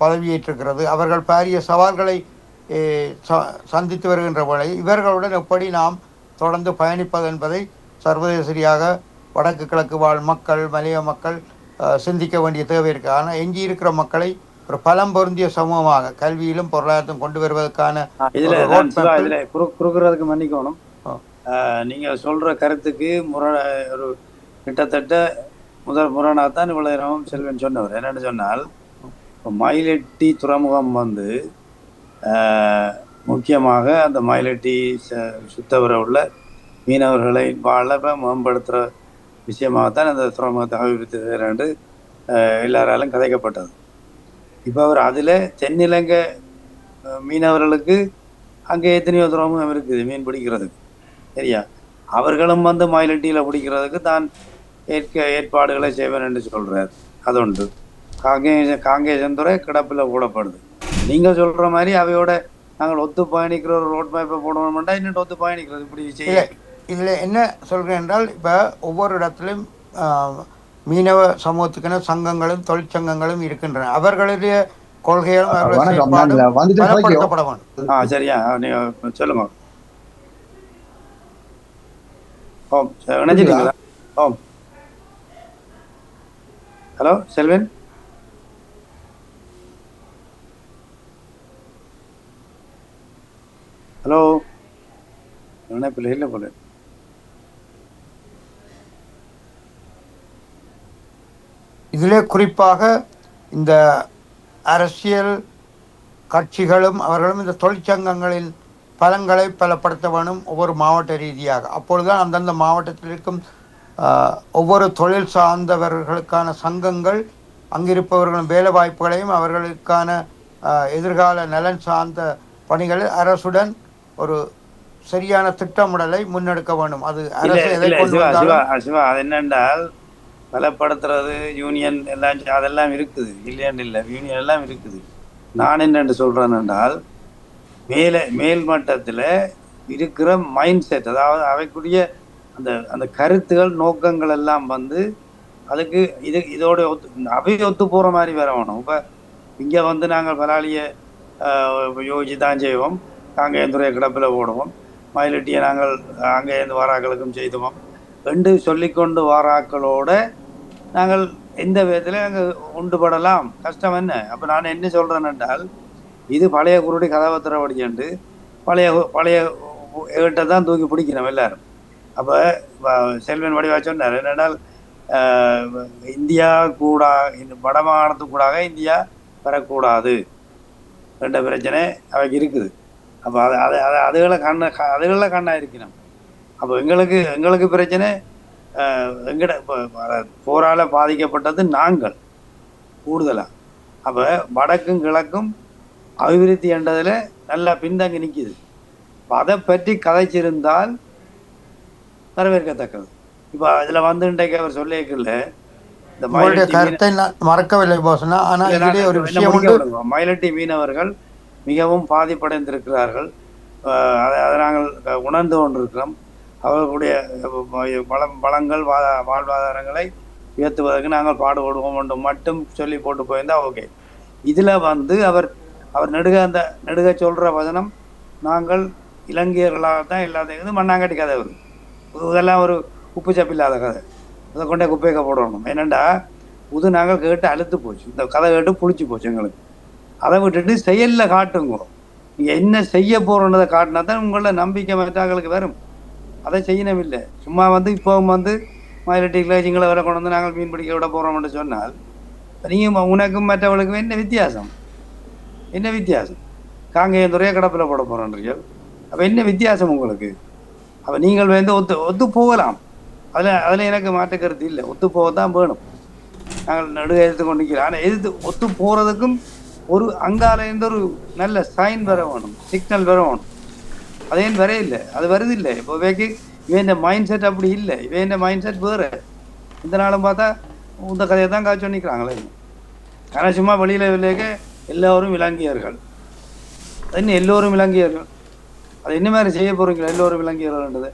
பதவியேற்றிருக்கிறது. அவர்கள் பாரிய சவால்களை சந்தித்து வருகின்ற வேளை இவர்களுடன் எப்படி நாம் தொடர்ந்து பயணிப்பது என்பதை சர்வதேசரியாக வடக்கு கிழக்கு வாழ் மக்கள் மலைய மக்கள் சிந்திக்க வேண்டிய தேவை இருக்கு. ஆனால் எஞ்சி இருக்கிற மக்களை ஒரு பலம் பொருந்திய சமூகமாக கல்வியிலும் பொருளாதாரத்தையும் கொண்டு வருவதற்கான குறுக்குறதுக்கு மன்னிக்கணும். நீங்க சொல்ற கருத்துக்கு ஒரு கிட்டத்தட்ட முரணாத்தான் இவ்வளவு நேரமும் செல்வன் சொன்னவர். என்னன்னு சொன்னால், மயிலட்டி துறைமுகம் முக்கியமாக அந்த மயிலட்டி சுத்தவர உள்ள மீனவர்களை வாழ மேம்படுத்துகிற விஷயமாகத்தான் அந்த துறைமுகத்தை அபிவிருத்தி என்று எல்லாராலும் கதைக்கப்பட்டது. இப்போ அவர் அதில் தென்னிலங்கை மீனவர்களுக்கு அங்கே எத்தனையோ துறைமுகம் இருக்குது மீன் பிடிக்கிறதுக்கு, சரியா? அவர்களும் மயிலட்டியில் பிடிக்கிறதுக்கு தான் ஏற்பாடுகளை செய்வேன் என்று சொல்கிறார். அது ஒன்று. காங்கேசந்துறை கிடப்பில் போடப்படுது. நீங்கள் சொல்கிற மாதிரி அவையோட நாங்கள் ஒத்து பயணிக்கிற ஒரு ரோட் மேப்பை போடணும்னா இன்னும் ஒத்து பயணிக்கிறது இப்படி செய்ய. இதில் என்ன சொல்கிறேன் என்றால், இப்போ ஒவ்வொரு இடத்திலும் மீனவ சமூகத்துக்கான சங்கங்களும் தொழிற்சங்கங்களும் இருக்கின்றன. அவர்களுடைய கொள்கைகளும் பலப்படுத்தப்பட வேண்டும். சரியா, நீங்க சொல்லுங்க. ஓம் இணைஞ்சிட்டீங்களா? ஓம். ஹலோ செல்வன். ஹலோ, இணைப்பில் இல்லை போல. இதிலே குறிப்பாக இந்த அரசியல் கட்சிகளும் அவர்களும் இந்த தொழிற்சங்கங்களின் பலங்களை பலப்படுத்த வேணும் ஒவ்வொரு மாவட்ட ரீதியாக. அப்பொழுதுதான் அந்தந்த மாவட்டத்தில் இருக்கும் ஒவ்வொரு தொழில் சார்ந்தவர்களுக்கான சங்கங்கள் அங்கிருப்பவர்களின் வேலை வாய்ப்புகளையும் அவர்களுக்கான எதிர்கால நலன் சார்ந்த பணிகளில் அரசுடன் ஒரு சரியான திட்டமிடலை முன்னெடுக்க வேண்டும். அது அரசு எதை கொண்டு சிவா, அது என்னென்றால் பலப்படுத்துறது யூனியன் எல்லாம் அதெல்லாம் இருக்குது, இல்லையான்னு இல்லை, யூனியன் எல்லாம் இருக்குது. நான் என்னென்று சொல்கிறேன் என்றால் மேல் மட்டத்தில் இருக்கிற மைண்ட் செட், அதாவது அவைக்குரிய அந்த அந்த கருத்துகள் நோக்கங்கள் எல்லாம் வந்து அதுக்கு இதோட ஒத்து போகிற மாதிரி வேற வேணும். இப்போ இங்கே வந்து நாங்கள் பலாளியை யோசிச்சு தான் செய்வோம், காங்கேயந்துறையை கிடப்பில் போடுவோம், மயிலட்டியை நாங்கள் அங்கேருந்து வாராக்களுக்கும் செய்துவோம் ரெண்டு சொல்லிக்கொண்டு வாராக்களோட நாங்கள் எந்த விதத்தில் அங்கே உண்டுபடலாம். கஷ்டம் என்ன? அப்போ நான் என்ன சொல்கிறேன் என்றால், இது பழைய குருடி கதாபாத்திரம் படிச்சுட்டு பழைய ஏட்டை தான் தூக்கி பிடிக்கணும் எல்லாரும். அப்போ செல்வன் வடிவா சொன்னார் என்னென்னால், இந்தியா கூட இந்த வடமாகாணத்துக்கூடாக இந்தியா வரக்கூடாது என்ற பிரச்சனை அவைக்கு இருக்குது. அப்போ அதுகளை கண்ணா இருக்கணும். அப்போ எங்களுக்கு பிரச்சனை இப்போ போரால் பாதிக்கப்பட்டது நாங்கள் கூடுதலாக. அப்போ வடக்கும் கிழக்கும் அபிவிருத்தி என்றதில் நல்லா பின்தங்கி நிற்கிது. அதை பற்றி கதைச்சிருந்தால் வரவேற்கத்தக்கது. இப்போ அதில் வந்து இன்றைக்கு அவர் சொல்லியிருக்கல, இந்த மறக்கவில்லை ஒரு விஷயம், மயிலட்டி மீனவர்கள் மிகவும் பாதிப்படைந்திருக்கிறார்கள். அதை நாங்கள் உணர்ந்து கொண்டிருக்கிறோம். அவர்களுடைய வளங்கள் வாழ்வாதாரங்களை உயர்த்துவதற்கு நாங்கள் பாடுபடுவோம் என்று மட்டும் சொல்லி போட்டு போயிருந்தா ஓகே. இதில் வந்து அவர் நெடுக சொல்கிற வசனம், நாங்கள் இலங்கையர்களாகத்தான் எல்லாத்தையும் மண்ணாங்கட்டி கதை வரும். இதெல்லாம் ஒரு உப்பு சப்பில்லாத கதை, அதை கொண்டே குப்பைக்க போடணும். ஏனெண்டா நாங்கள் கேட்டு அழுத்து போச்சு, இந்த கதை கேட்டு புளிச்சு போச்சு எங்களுக்கு. அதை விட்டுட்டு செயலில் காட்டுங்க. நீங்கள் என்ன செய்ய போகிறோன்றதை காட்டினா தான் உங்களோட நம்பிக்கை மற்றவங்களுக்கு வரும். அதை செய்யணும் இல்லை. சும்மா வந்து இப்போவும் வந்து மயிலட்டி கிளேஜிங்களை வர கொண்டு வந்து நாங்கள் மீன் பிடிக்க விட போகிறோம்னு சொன்னால், நீங்கள் உனக்கும் மற்றவர்களுக்கும் என்ன வித்தியாசம்? என்ன வித்தியாசம்? காங்கேயந்துறையை கடப்பில் போட போகிறோன்றீர்கள். அப்போ என்ன வித்தியாசம் உங்களுக்கு? அப்போ நீங்கள் வந்து ஒத்து போகலாம். அதில் எனக்கு மாற்ற கருத்து இல்லை. ஒத்து போக தான் வேணும். நாங்கள் நடுக எதிர்த்து கொண்டிருக்கிறோம். ஆனால் எதிர்த்து ஒத்து போகிறதுக்கும் ஒரு அங்காலேருந்து ஒரு நல்ல சைன் வர வேணும், சிக்னல் வர வேணும். அதேன்னு வர இல்லை, அது வருது இல்லை. இப்போ இவன் மைண்ட் செட் அப்படி இல்லை, இவன் மைண்ட் செட் வேறு. இந்த நாளும் பார்த்தா இந்த கதையை தான் காய்ச்சி நிற்கிறாங்களே. ஆனால் சும்மா வெளியில் விளையாக்க எல்லோரும் விலங்கியர்கள். அது இன்னும் எல்லோரும் விலங்கியர்கள். அது என்ன மாதிரி செய்ய போகிறீங்களா? எல்லோரும் விலங்கியர்கள்ன்றது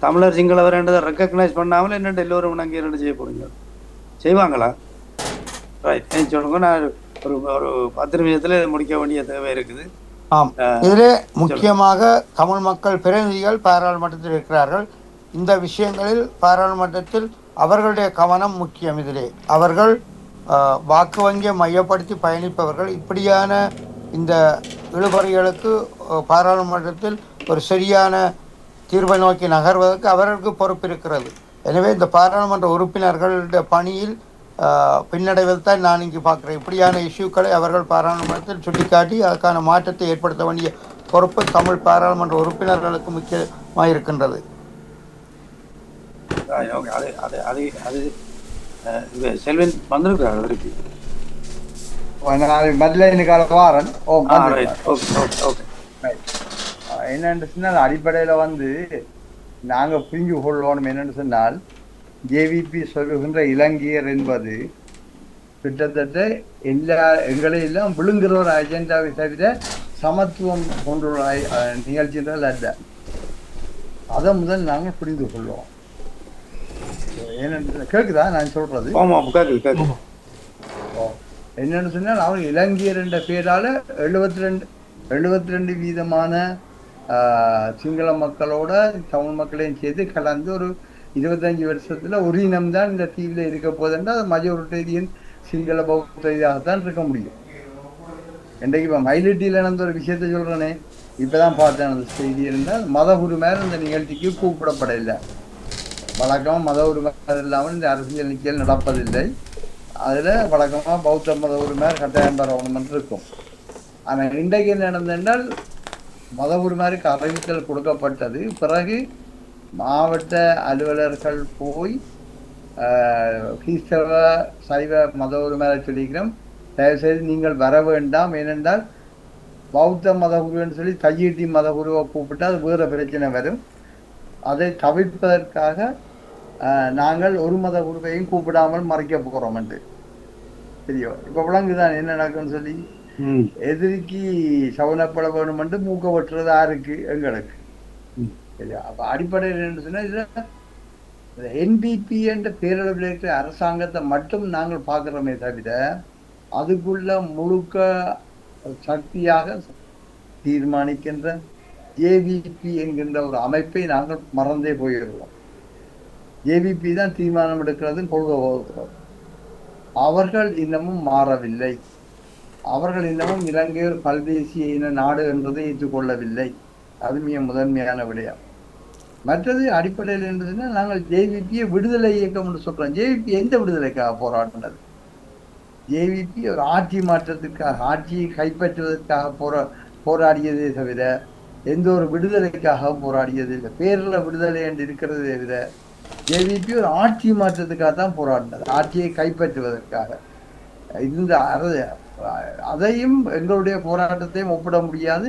தமிழர் சிங்களவர்ன்றதை ரெக்கக்னைஸ் பண்ணாமல் என்னென்று எல்லோரும் விலங்கியர்கள் செய்ய போகிறீங்க? செய்வாங்களா? ரைட், சொல்லுங்க. நான் ஒரு 10 நிமிஷத்தில் முடிக்க வேண்டிய தேவை இருக்குது. ஆம், இதிலே முக்கியமாக தமிழ் மக்கள் பிரதிநிதிகள் பாராளுமன்றத்தில் இருக்கிறார்கள். இந்த விஷயங்களில் பாராளுமன்றத்தில் அவர்களுடைய கவனம் முக்கியம். இதிலே அவர்கள் வாக்கு வங்கியை மையப்படுத்தி பயணிப்பவர்கள். இப்படியான இந்த இழுபறிகளுக்கு பாராளுமன்றத்தில் ஒரு சரியான தீர்வை நோக்கி நகர்வதற்கு அவர்களுக்கு பொறுப்பு இருக்கிறது. எனவே இந்த பாராளுமன்ற உறுப்பினர்களுடைய பணியில் பின்னடைவதை தான் நான் இங்கு பார்க்குறேன். இப்படியான இஷ்யூக்களை அவர்கள் பாராளுமன்றத்தில் சுட்டிக்காட்டி அதற்கான மாற்றத்தை ஏற்படுத்த வேண்டிய பொறுப்பு தமிழ் பாராளுமன்ற உறுப்பினர்களுக்கு முக்கியமாக இருக்கின்றது. செல்வன் வந்திருக்கிறார் திருப்பி. வாரன் என்னென்று சொன்னால், அடிப்படையில் வந்து நாங்கள் புரிஞ்சு கொள்ளணும். என்னென்னு சொன்னால், ஜேவிபி சொல்லுகின்ற இலங்கையர் என்பது கிட்டத்தட்ட எங்களையெல்லாம் விழுங்குற ஒரு அஜெண்டாவை தவிர சமத்துவம் போன்ற ஒரு நிகழ்ச்சிகள் அல்ல. அதை முதல் நாங்கள் புரிந்து கொள்வோம். என்னென்னு கேட்குதா நான் சொல்றது? என்னென்னு சொன்னால், அவர் இலங்கையர் என்ற பேரால் 72% சிங்கள மக்களோட தமிழ் மக்களையும் சேர்த்து கலந்து ஒரு 25 வருஷத்துல ஒரு இனம்தான் இந்த தீவில் இருக்க போதுன்னா அது மஜோரிட்டேரியன் சிங்கள பௌத்த இதாகத்தான் இருக்க முடியும். இன்றைக்கு இப்போ மயிலிட்டியில் நடந்த ஒரு விஷயத்த சொல்கிறேனே, இப்போதான் பார்த்தேன் அந்த செய்தி இருந்தால் மத உரிமையார் இந்த நிகழ்ச்சிக்கு கூப்பிடப்படவில்லை. வழக்கமாக மத உரிமை இல்லாமல் இந்த அரசியல் நிகழ்ச்சிகள் நடப்பதில்லை. அதில் வழக்கமாக பௌத்த மத உரிமையார் கட்டாயம் பெறணும் இருக்கும். ஆனால் இன்றைக்கு என்ன நடந்தென்றால் மத உரிமையாருக்கு அறிவித்தல் கொடுக்கப்பட்டது. பிறகு மாவட்ட அலுவலர்கள் போய் கிறிஸ்தவ சைவ மத உரிமையாரை சொல்லிக்கிறோம், தயவுசெய்து நீங்கள் வர வேண்டாம், ஏனென்றால் பௌத்த மத குருன்னு சொல்லி தையீட்டி மத குருவை கூப்பிட்டு அது வேறு பிரச்சனை வரும். அதை தவிர்ப்பதற்காக நாங்கள் ஒரு மத குருவையும் கூப்பிடாமல் மறைக்க போகிறோம் என்று தெரியும். இப்போ விளங்குதான் என்ன நடக்குன்னு சொல்லி. எதிரிக்கு சவனப்பட வேணும் என்று மூக்க வெட்டுறது யாருக்கு? எங்களுக்கு. சரியா? அப்போ அடிப்படையில் என்ன சொன்னால் இதில் என்பிபி என்ற பேரளவில் இருக்கிற அரசாங்கத்தை மட்டும் நாங்கள் பார்க்குறோமே தவிர அதுக்குள்ள முழுக்க சக்தியாக தீர்மானிக்கின்ற ஜேவிபி என்கின்ற ஒரு அமைப்பை நாங்கள் மறந்தே போயிடுவோம். ஜேவிபி தான் தீர்மானம் எடுக்கிறதுன்னு கொள்கை வகுக்கிறோம். அவர்கள் இன்னமும் மாறவில்லை. அவர்கள் இன்னமும் இலங்கை ஒரு பல்தேசிய இன நாடு என்றதை ஏற்றுக்கொள்ளவில்லை. அது மிக முதன்மையான விடயம். மற்றது அடிப்படையில் இருந்ததுன்னா நாங்கள் ஜேவிபியை விடுதலை இயக்கம் என்று சொல்றோம். ஜேவிபி எந்த விடுதலைக்காக போராடினது? ஜேவிபி ஒரு ஆட்சி மாற்றத்திற்காக, ஆட்சியை கைப்பற்றுவதற்காக போராடியதே தவிர எந்த ஒரு விடுதலைக்காக போராடியது இல்லை. பேரில் விடுதலை என்று இருக்கிறதே தவிர ஜேவிபி ஒரு ஆட்சி மாற்றத்துக்காக தான் போராடினது, ஆட்சியை கைப்பற்றுவதற்காக. இந்த அதையும் எங்களுடைய போராட்டத்தையும் ஒப்பிட முடியாது.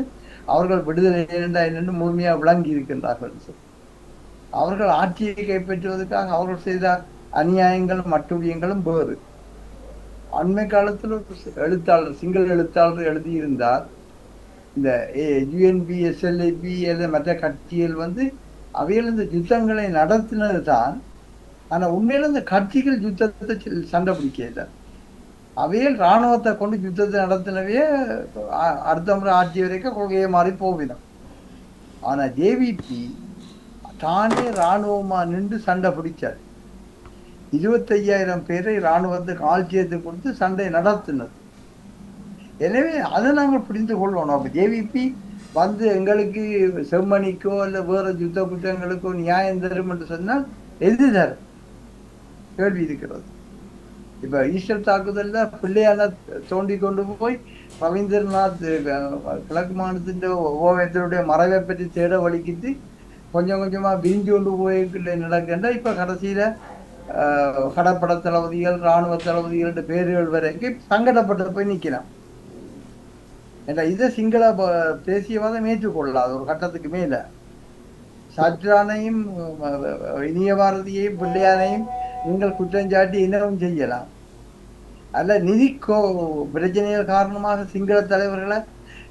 அவர்கள் விடுதலை என்னென்று முழுமையாக விளங்கி இருக்கின்றார்கள். அவர்கள் ஆட்சியை கைப்பற்றுவதற்காக அவர்கள் செய்த அநியாயங்களும் அட்டுழியங்களும் வேறு. அண்மை காலத்தில் ஒரு எழுத்தாளர், சிங்கள எழுத்தாளர் எழுதியிருந்தார், இந்த யுஎன்பி எஸ்எல்ஏபி மற்ற கட்சிகள் அவையில் இந்த யுத்தங்களை நடத்தினது தான். ஆனால் உண்மையில இந்த கட்சிகள் யுத்தத்தை சண்டை பிடிக்கல. அவையில் இராணுவத்தை கொண்டு யுத்தத்தை நடத்தினவே அடுத்த முறை ஆட்சி வரைக்கும் கொள்கையை மாறி போவிடும். ஆனால் ஜேவிபி தானே இராணுவமா நின்று சண்டை பிடிச்சார். 25,000 பேரை இராணுவத்துக்கு ஆட்சியத்தை கொடுத்து சண்டை நடத்தினது. எனவே அதை நாங்கள் புரிந்து கொள்ளணும். அப்போ ஜேவிபி எங்களுக்கு செம்மணிக்கோ இல்லை வேறு யுத்த குற்றங்களுக்கோ நியாயம் தரும் என்று சொன்னால் எது தரும் கேள்வி இருக்கிறது. இப்போ ஈஸ்டர் தாக்குதலில் பிள்ளையான தோண்டி கொண்டு போய் ரவீந்திரநாத் கிழக்கு மாநிலத்தின் ஓவியத்தினுடைய மறைவை பற்றி தேட வலிக்கிட்டு கொஞ்சம் கொஞ்சமாக விரிஞ்சு கொண்டு போய் நடக்கின்ற இப்போ கடைசியில் கடற்படை தளபதிகள், இராணுவ தளபதிகள் பேர்கள் வரைக்கும் சங்கடப்பட்டு போய் நிற்கலாம். ஏன்னா இதை சிங்கள தேசியவாதம் ஏற்றுக்கொள்ளாது. ஒரு கட்டத்துக்கு மேலே சற்றானையும் இனிய பாரதியையும் பிள்ளையானையும் நீங்கள் குற்றஞ்சாட்டி என்னவும் செய்யலாம். அல்ல நிதி பிரச்சனைகள் காரணமாக சிங்கள தலைவர்களை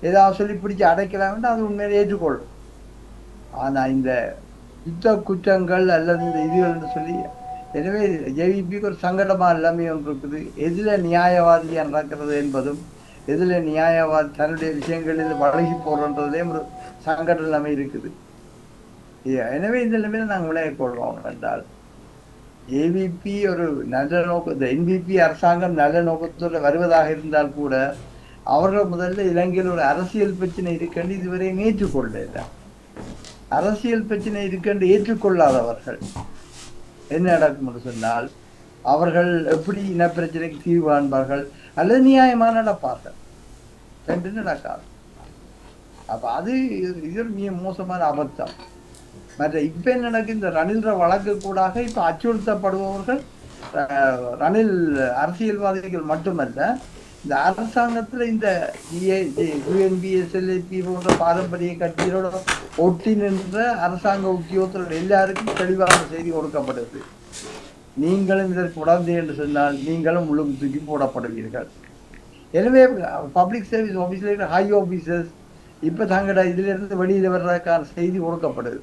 ஏதாவது சொல்லி பிடிச்சி அடைக்கலாம் என்று அது உண்மையிலே ஏற்றுக்கொள்ளும். ஆனால் இந்த யுத்த குற்றங்கள் அல்லது இந்த இதுகள் என்று சொல்லி, எனவே ஜேவிபிக்கு ஒரு சங்கடமாக எல்லாமே ஒன்று இருக்குது. எதில் நியாயவாதியாக நடக்கிறது என்பதும் எதில் நியாயவாதி தன்னுடைய விஷயங்களில் வழங்கி போடுறதுலேயும் ஒரு சங்கட நிலைமை இருக்குது. எனவே இந்த நிலைமையில நாங்கள் விளையாடுறோம் என்றால் ஏவிபி ஒரு நல்ல நோக்க என்பிபி அரசாங்கம் நல்ல நோக்கத்தோடு வருவதாக இருந்தால் கூட அவர்கள் முதல்ல இலங்கையில் ஒரு அரசியல் பிரச்சனை இருக்கண்டு இதுவரை ஏற்றுக்கொள்ள. அரசியல் பிரச்சனை இருக்கண்டு ஏற்றுக்கொள்ளாதவர்கள் என்ன நடக்கும் என்று சொன்னால் அவர்கள் எப்படி இனப்பிரச்சனைக்கு தீர்வு காண்பார்கள் அல்லது நியாயமாக நடப்பார்கள் என்று நடக்காது. அப்போ அது இது மிக மோசமான அபத்தம். மற்ற இப்போ என்ன நடக்கு, இந்த ரணில்ற வழக்கு கூடாக இப்போ அச்சுறுத்தப்படுபவர்கள் ரணில் அரசியல்வாதிகள் மட்டுமல்ல, இந்த அரசாங்கத்தில் இந்த யுஎன்பி எஸ்எல்ஏபி போன்ற பாரம்பரிய கட்சிகளோட ஒட்டி நின்ற அரசாங்க உத்தியோகத்தோட எல்லாருக்கும் தெளிவான செய்தி கொடுக்கப்படுது. நீங்களும் இதற்கு உடந்தை என்று சொன்னால் நீங்களும் முழு தூக்கி போடப்படுவீர்கள். எனவே பப்ளிக் சர்வீஸ் ஆஃபீஸில் இருக்கிற ஹை ஆஃபீஸர்ஸ் இப்போ தங்கட இதிலிருந்து வெளியில் வர்றதுக்கான செய்தி கொடுக்கப்படுது.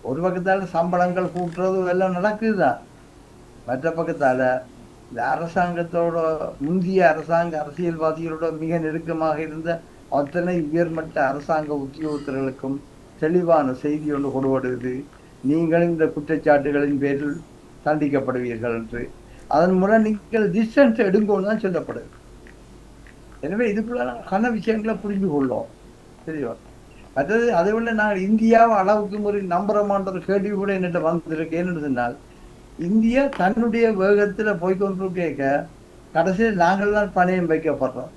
ஒரு பக்கத்தால் சம்பளங்கள் கூட்டுறது எல்லாம் நடக்குது தான். மற்ற பக்கத்தால் இந்த அரசாங்கத்தோட முந்தைய அரசாங்க அரசியல்வாதிகளோட மிக நெருக்கமாக இருந்த அத்தனை உயர்மட்ட அரசாங்க உத்தியோகத்தர்களுக்கும் தெளிவான செய்தி ஒன்று கொடுபடுகிறது. நீங்கள் இந்த குற்றச்சாட்டுகளின் பேரில் தண்டிக்கப்படுவீர்கள் என்று. அதன் மூலம் நீங்கள் டிஸ்டன்ஸ் எடுங்கன்னு தான் சொல்லப்படுது. எனவே இதுக்குள்ள நாங்கள் கன விஷயங்களை புரிந்து கொள்ளோம். தெரியவா மற்றது அதை விட நாங்கள் இந்தியாவை அளவுக்கு ஒரு நம்புறமான்ற ஒரு கேள்வி கூட என்னிட்ட வந்திருக்கு. என்னன்னு சொன்னால், இந்தியா தன்னுடைய வேகத்தில் போய்கொண்டிருக்க கடைசியில் நாங்கள் தான் பணையம் வைக்கப்படுறோம்.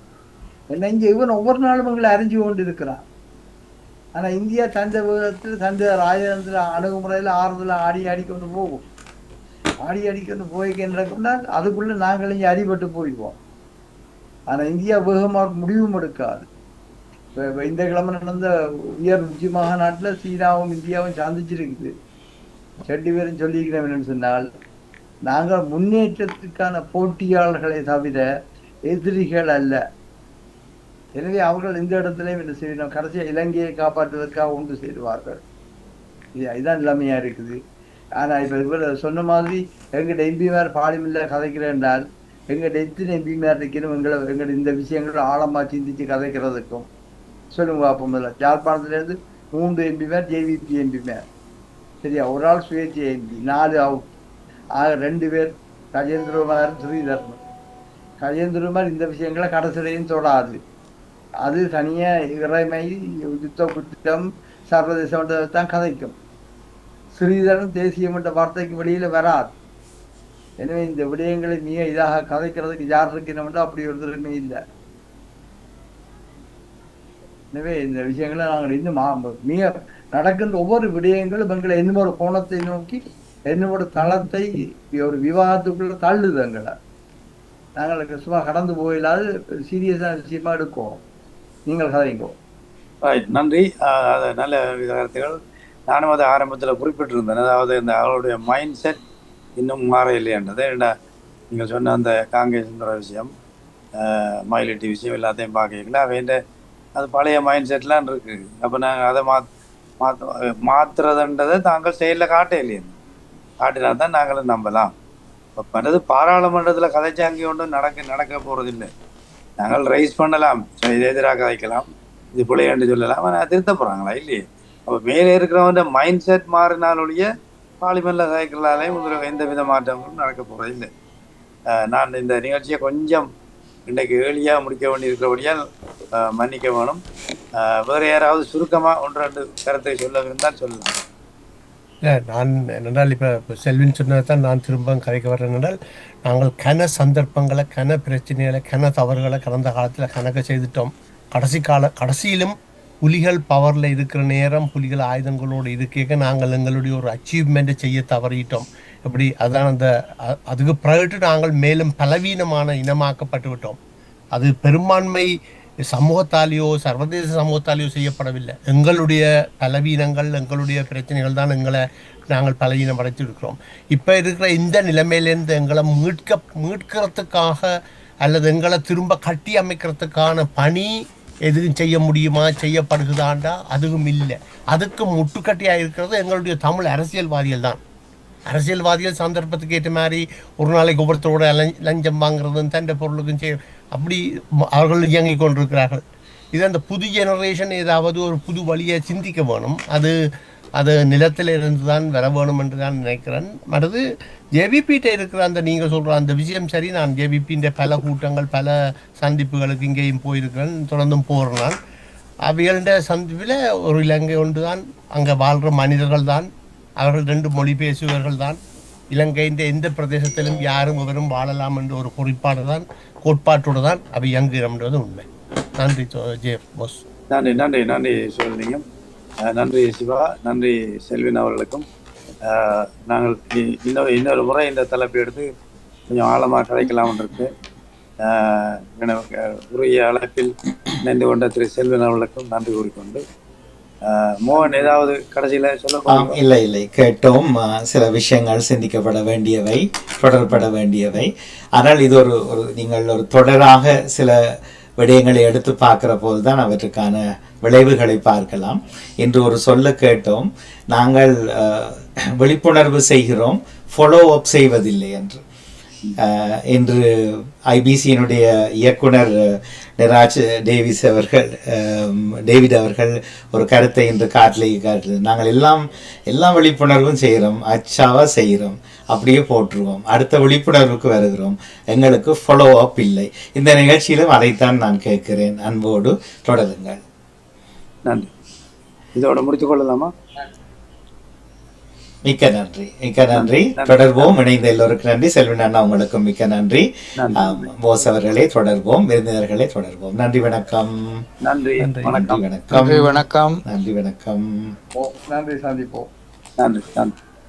என்ன இங்கே இவன் ஒவ்வொரு நாளும் எங்களை அறிஞ்சு கொண்டு இருக்கிறான். ஆனால் இந்தியா தந்த வேகத்தில் தந்த ராஜதந்திர அணுகுமுறையில் ஆறுதல் ஆடிக்கொண்டு போகும். அடிக்கொண்டு போய்க்கின்றால் அதுக்குள்ளே நாங்கள் இங்கே அடிபட்டு போயிடுவோம். ஆனால் இந்தியா வேகமாக முடிவும் எடுக்காது. இப்போ இந்த கிழமை நடந்த உயர் உச்சி மாநாட்டில் சீனாவும் இந்தியாவும் சந்திச்சிருக்குது. 2 பேரும் சொல்லிக்கிறோம் என்னன்னு சொன்னால், நாங்கள் முன்னேற்றத்துக்கான போட்டியாளர்களை தவிர எதிரிகள் அல்ல. எனவே அவர்கள் இந்த இடத்துலையும் என்ன செய்யணும், கடைசியாக இலங்கையை காப்பாற்றுவதற்காக ஒன்று சேருவார்கள். இதுதான் நிலைமையாக இருக்குது. ஆனால் இப்போ இவ்வளோ சொன்ன மாதிரி எங்கிட்ட எம்பிமார் பார்லிமெண்ட்டில் கதைக்கிறேன்னால் எங்கிட்ட எத்தனை எம்பிமார் இருக்கணும் எங்களை இந்த விஷயங்கள் ஆழமாக சிந்திச்சு கதைக்கிறதுக்கும் சொல்லுங்க. அப்போ முதல்ல யாழ்ப்பாணத்துலேருந்து 3 எம்பிமார் ஜேவிபி எம்பிமார், சரியா? ஒரு ஆள் சுயேட்சை எம்பி, 4 அவுட். ஆக 2 பேர் கஜேந்திரகுமார் ஸ்ரீதர்மன். கஜேந்திரகுமார் இந்த விஷயங்களை கடைசிலையும் தொடாது. அது தனியாக இறைமை யுத்த குற்றம் சர்வதேசம் தான் கதைக்கும். ஸ்ரீதரன் தேசியம் என்ற வார்த்தைக்கு வெளியில் வராது. எனவே இந்த விடயங்களை மிக இதாக கதைக்கிறதுக்கு யார் இருக்கணும்னா அப்படி ஒரு திறமை இல்லை. எனவே இந்த விஷயங்களை நாங்கள் இன்னும் மிக நடக்கின்ற ஒவ்வொரு விடயங்களும் எங்களை இன்னும் ஒரு கோணத்தை நோக்கி என்னோட தளத்தை ஒரு விவாதத்துக்குள்ள தள்ளுது. எங்களை நாங்கள் சும்மா கடந்து போயிடாது சீரியஸான விஷயமா எடுக்கும். நீங்கள் கதைங்கோ. நன்றி. அது நல்ல கருத்துகள். நானும் அதை ஆரம்பத்தில் குறிப்பிட்டிருந்தேன். அதாவது இந்த அவளுடைய மைண்ட் செட் இன்னும் மாற இல்லைன்றது. ஏன்னா நீங்கள் சொன்ன அந்த காங்கேசந்திர விஷயம், மயிலிட்டி விஷயம் எல்லாத்தையும் பார்க்கல வேண்ட அது பழைய மைண்ட் செட்லாம் இருக்குது. அப்போ நாங்கள் அதை மாற்றுறதுன்றதை தாங்கள் செயலில் காட்ட இல்லையே. காட்டினா தான் நாங்களும் நம்பலாம். இப்போ பண்ணுறது பாராளுமன்றத்தில் கதைச்சு அங்கே ஒன்றும் நடக்க போகிறதில்லை. நாங்கள் ரைஸ் பண்ணலாம், இது எதிராக கதைக்கலாம், இது பிள்ளையாண்டு சொல்லலாம். ஆனால் திருத்த போகிறாங்களா இல்லையே? அப்போ மேலே இருக்கிறவங்க மைண்ட் செட் மாறினாலொழிய பார்லிமெண்ட்டில் கதைக்கிறதாலேயும் எந்த வித மாற்றங்களும் நடக்க போகிறது இல்லை. நான் இந்த நிகழ்ச்சியை கொஞ்சம் இன்றைக்கு ஏர்லியாக முடிக்க வேண்டியிருக்கிறபடியால் மன்னிக்க வேணும். வேறு யாராவது சுருக்கமாக 1-2 கருத்தை சொல்ல இருந்தால் சொல்லலாம். இல்லை, நான் என்னென்றால் இப்போ செல்வின் சொன்னதை தான் நான் திரும்ப கதைக்க வரேன். என்றால் நாங்கள் கன சந்தர்ப்பங்களை, கன பிரச்சனைகளை, கன தவறுகளை கடந்த காலத்தில் கணக்கு செய்துட்டோம். கடைசியிலும் புலிகள் பவரில் இருக்கிற நேரம், புலிகள் ஆயுதங்களோடு இருக்க நாங்கள் எங்களுடைய ஒரு அச்சீவ்மெண்ட்டை செய்ய தவறிட்டோம். எப்படி அதான் அதுக்கு பிறகு நாங்கள் மேலும் பலவீனமான இனமாக்கப்பட்டு விட்டோம். அது பெரும்பான்மை சமூகத்தாலேயோ சர்வதேச சமூகத்தாலேயோ செய்யப்படவில்லை. எங்களுடைய பலவீனங்கள், எங்களுடைய பிரச்சனைகள் தான் நாங்கள் பலவீனம் அடைச்சிருக்கிறோம். இப்போ இருக்கிற இந்த நிலைமையிலேருந்து எங்களை மீட்கிறதுக்காக அல்லது எங்களை திரும்ப கட்டி அமைக்கிறதுக்கான பணி எதுவும் செய்ய முடியுமா, செய்யப்படுகுதாண்டா? அதுவும் இல்லை. அதுக்கு முட்டுக்கட்டியாக இருக்கிறது எங்களுடைய தமிழ் அரசியல்வாதிகள் தான். அரசியல்வாதிகள் சந்தர்ப்பத்துக்கு ஏற்ற மாதிரி ஒரு நாளைக்கு ஒவ்வொருத்தரோட லஞ்சம் வாங்குறதும் தண்டை பொருளுக்கும் அப்படி அவர்கள் இயங்கிக் கொண்டிருக்கிறார்கள். இது அந்த புது ஜெனரேஷன் ஏதாவது ஒரு புது வழியை சிந்திக்க வேணும். அது நிலத்தில் இருந்து தான் வர வேணும் என்று நான் நினைக்கிறேன். மற்றது ஜேவிபிகிட்ட இருக்கிற அந்த நீங்கள் சொல்கிற அந்த விஷயம் சரி. நான் ஜேவிபின்ற பல கூட்டங்கள், பல சந்திப்புகளுக்கு இங்கேயும் போயிருக்கிறேன், தொடர்ந்தும் போகிறேன். நான் அவைகள சந்திப்பில் ஒரு இலங்கை ஒன்று தான், அங்கே வாழ்கிற மனிதர்கள் தான், அவர்கள் 2 மொழி பேசுபவர்கள் தான். இலங்கையின் எந்த பிரதேசத்திலும் யாரும் எவரும் வாழலாம் என்ற ஒரு கோட்பாட்டோடு தான் அவை இயங்குகிறோம்ன்றது உண்மை. நன்றி ஜே போஸ். நன்றி சொல்லிங்க. நன்றி சிவா, நன்றி செல்வின் அவர்களுக்கும். நாங்கள் இன்னொரு முறை இந்த தலைப்பை எடுத்து கொஞ்சம் ஆழமாக கதைக்கலாம்னு இருக்கு. உரிய அழைப்பில் நின்று கொண்ட திரு செல்வின் அவர்களுக்கும் நன்றி கூறிக்கொண்டு, மோகன் ஏதாவது கடைசியில் சொல்ல? இல்லை, கேட்டோம். சில விஷயங்கள் சிந்திக்கப்பட வேண்டியவை, தொடரப்பட வேண்டியவை. ஆனால் இது ஒரு நீங்கள் ஒரு தொடராக சில விடயங்களை எடுத்து பார்க்குற போது தான் அவற்றுக்கான விளைவுகளை பார்க்கலாம். இன்று ஒரு சொல்ல கேட்டோம், நாங்கள் விழிப்புணர்வு செய்கிறோம், ஃபாலோ அப் செய்வதில்லை என்று. இன்று ஐபிசியினுடைய இயக்குனர் நிராஜ் டேவிட் அவர்கள் ஒரு கருத்தை இன்று காட்டில் நாங்கள் எல்லா விழிப்புணர்வும் செய்கிறோம், அச்சாவாக செய்கிறோம், அப்படியே போட்டுருவோம், அடுத்த விழிப்புணர்வுக்கு வருகிறோம், எங்களுக்கு ஃபாலோ அப் இல்லை. இந்த நிகழ்ச்சியிலும் அதைத்தான் நான் கேட்கிறேன். அன்போடு தொடருங்கள். நன்றி. இதோட முடித்துக் கொள்ளலாமா? மிக்க நன்றி. தொடர்வோம். இணைந்த எல்லோருக்கும் நன்றி. செல்வன் அண்ணா உங்களுக்கும் மிக்க நன்றி. போஸ் அவர்களே தொடர்வோம். விருந்தினர்களே தொடர்வோம். நன்றி, வணக்கம். நன்றி, வணக்கம். வணக்கம். நன்றி, வணக்கம். நன்றி, சந்திப்போம். நன்றி.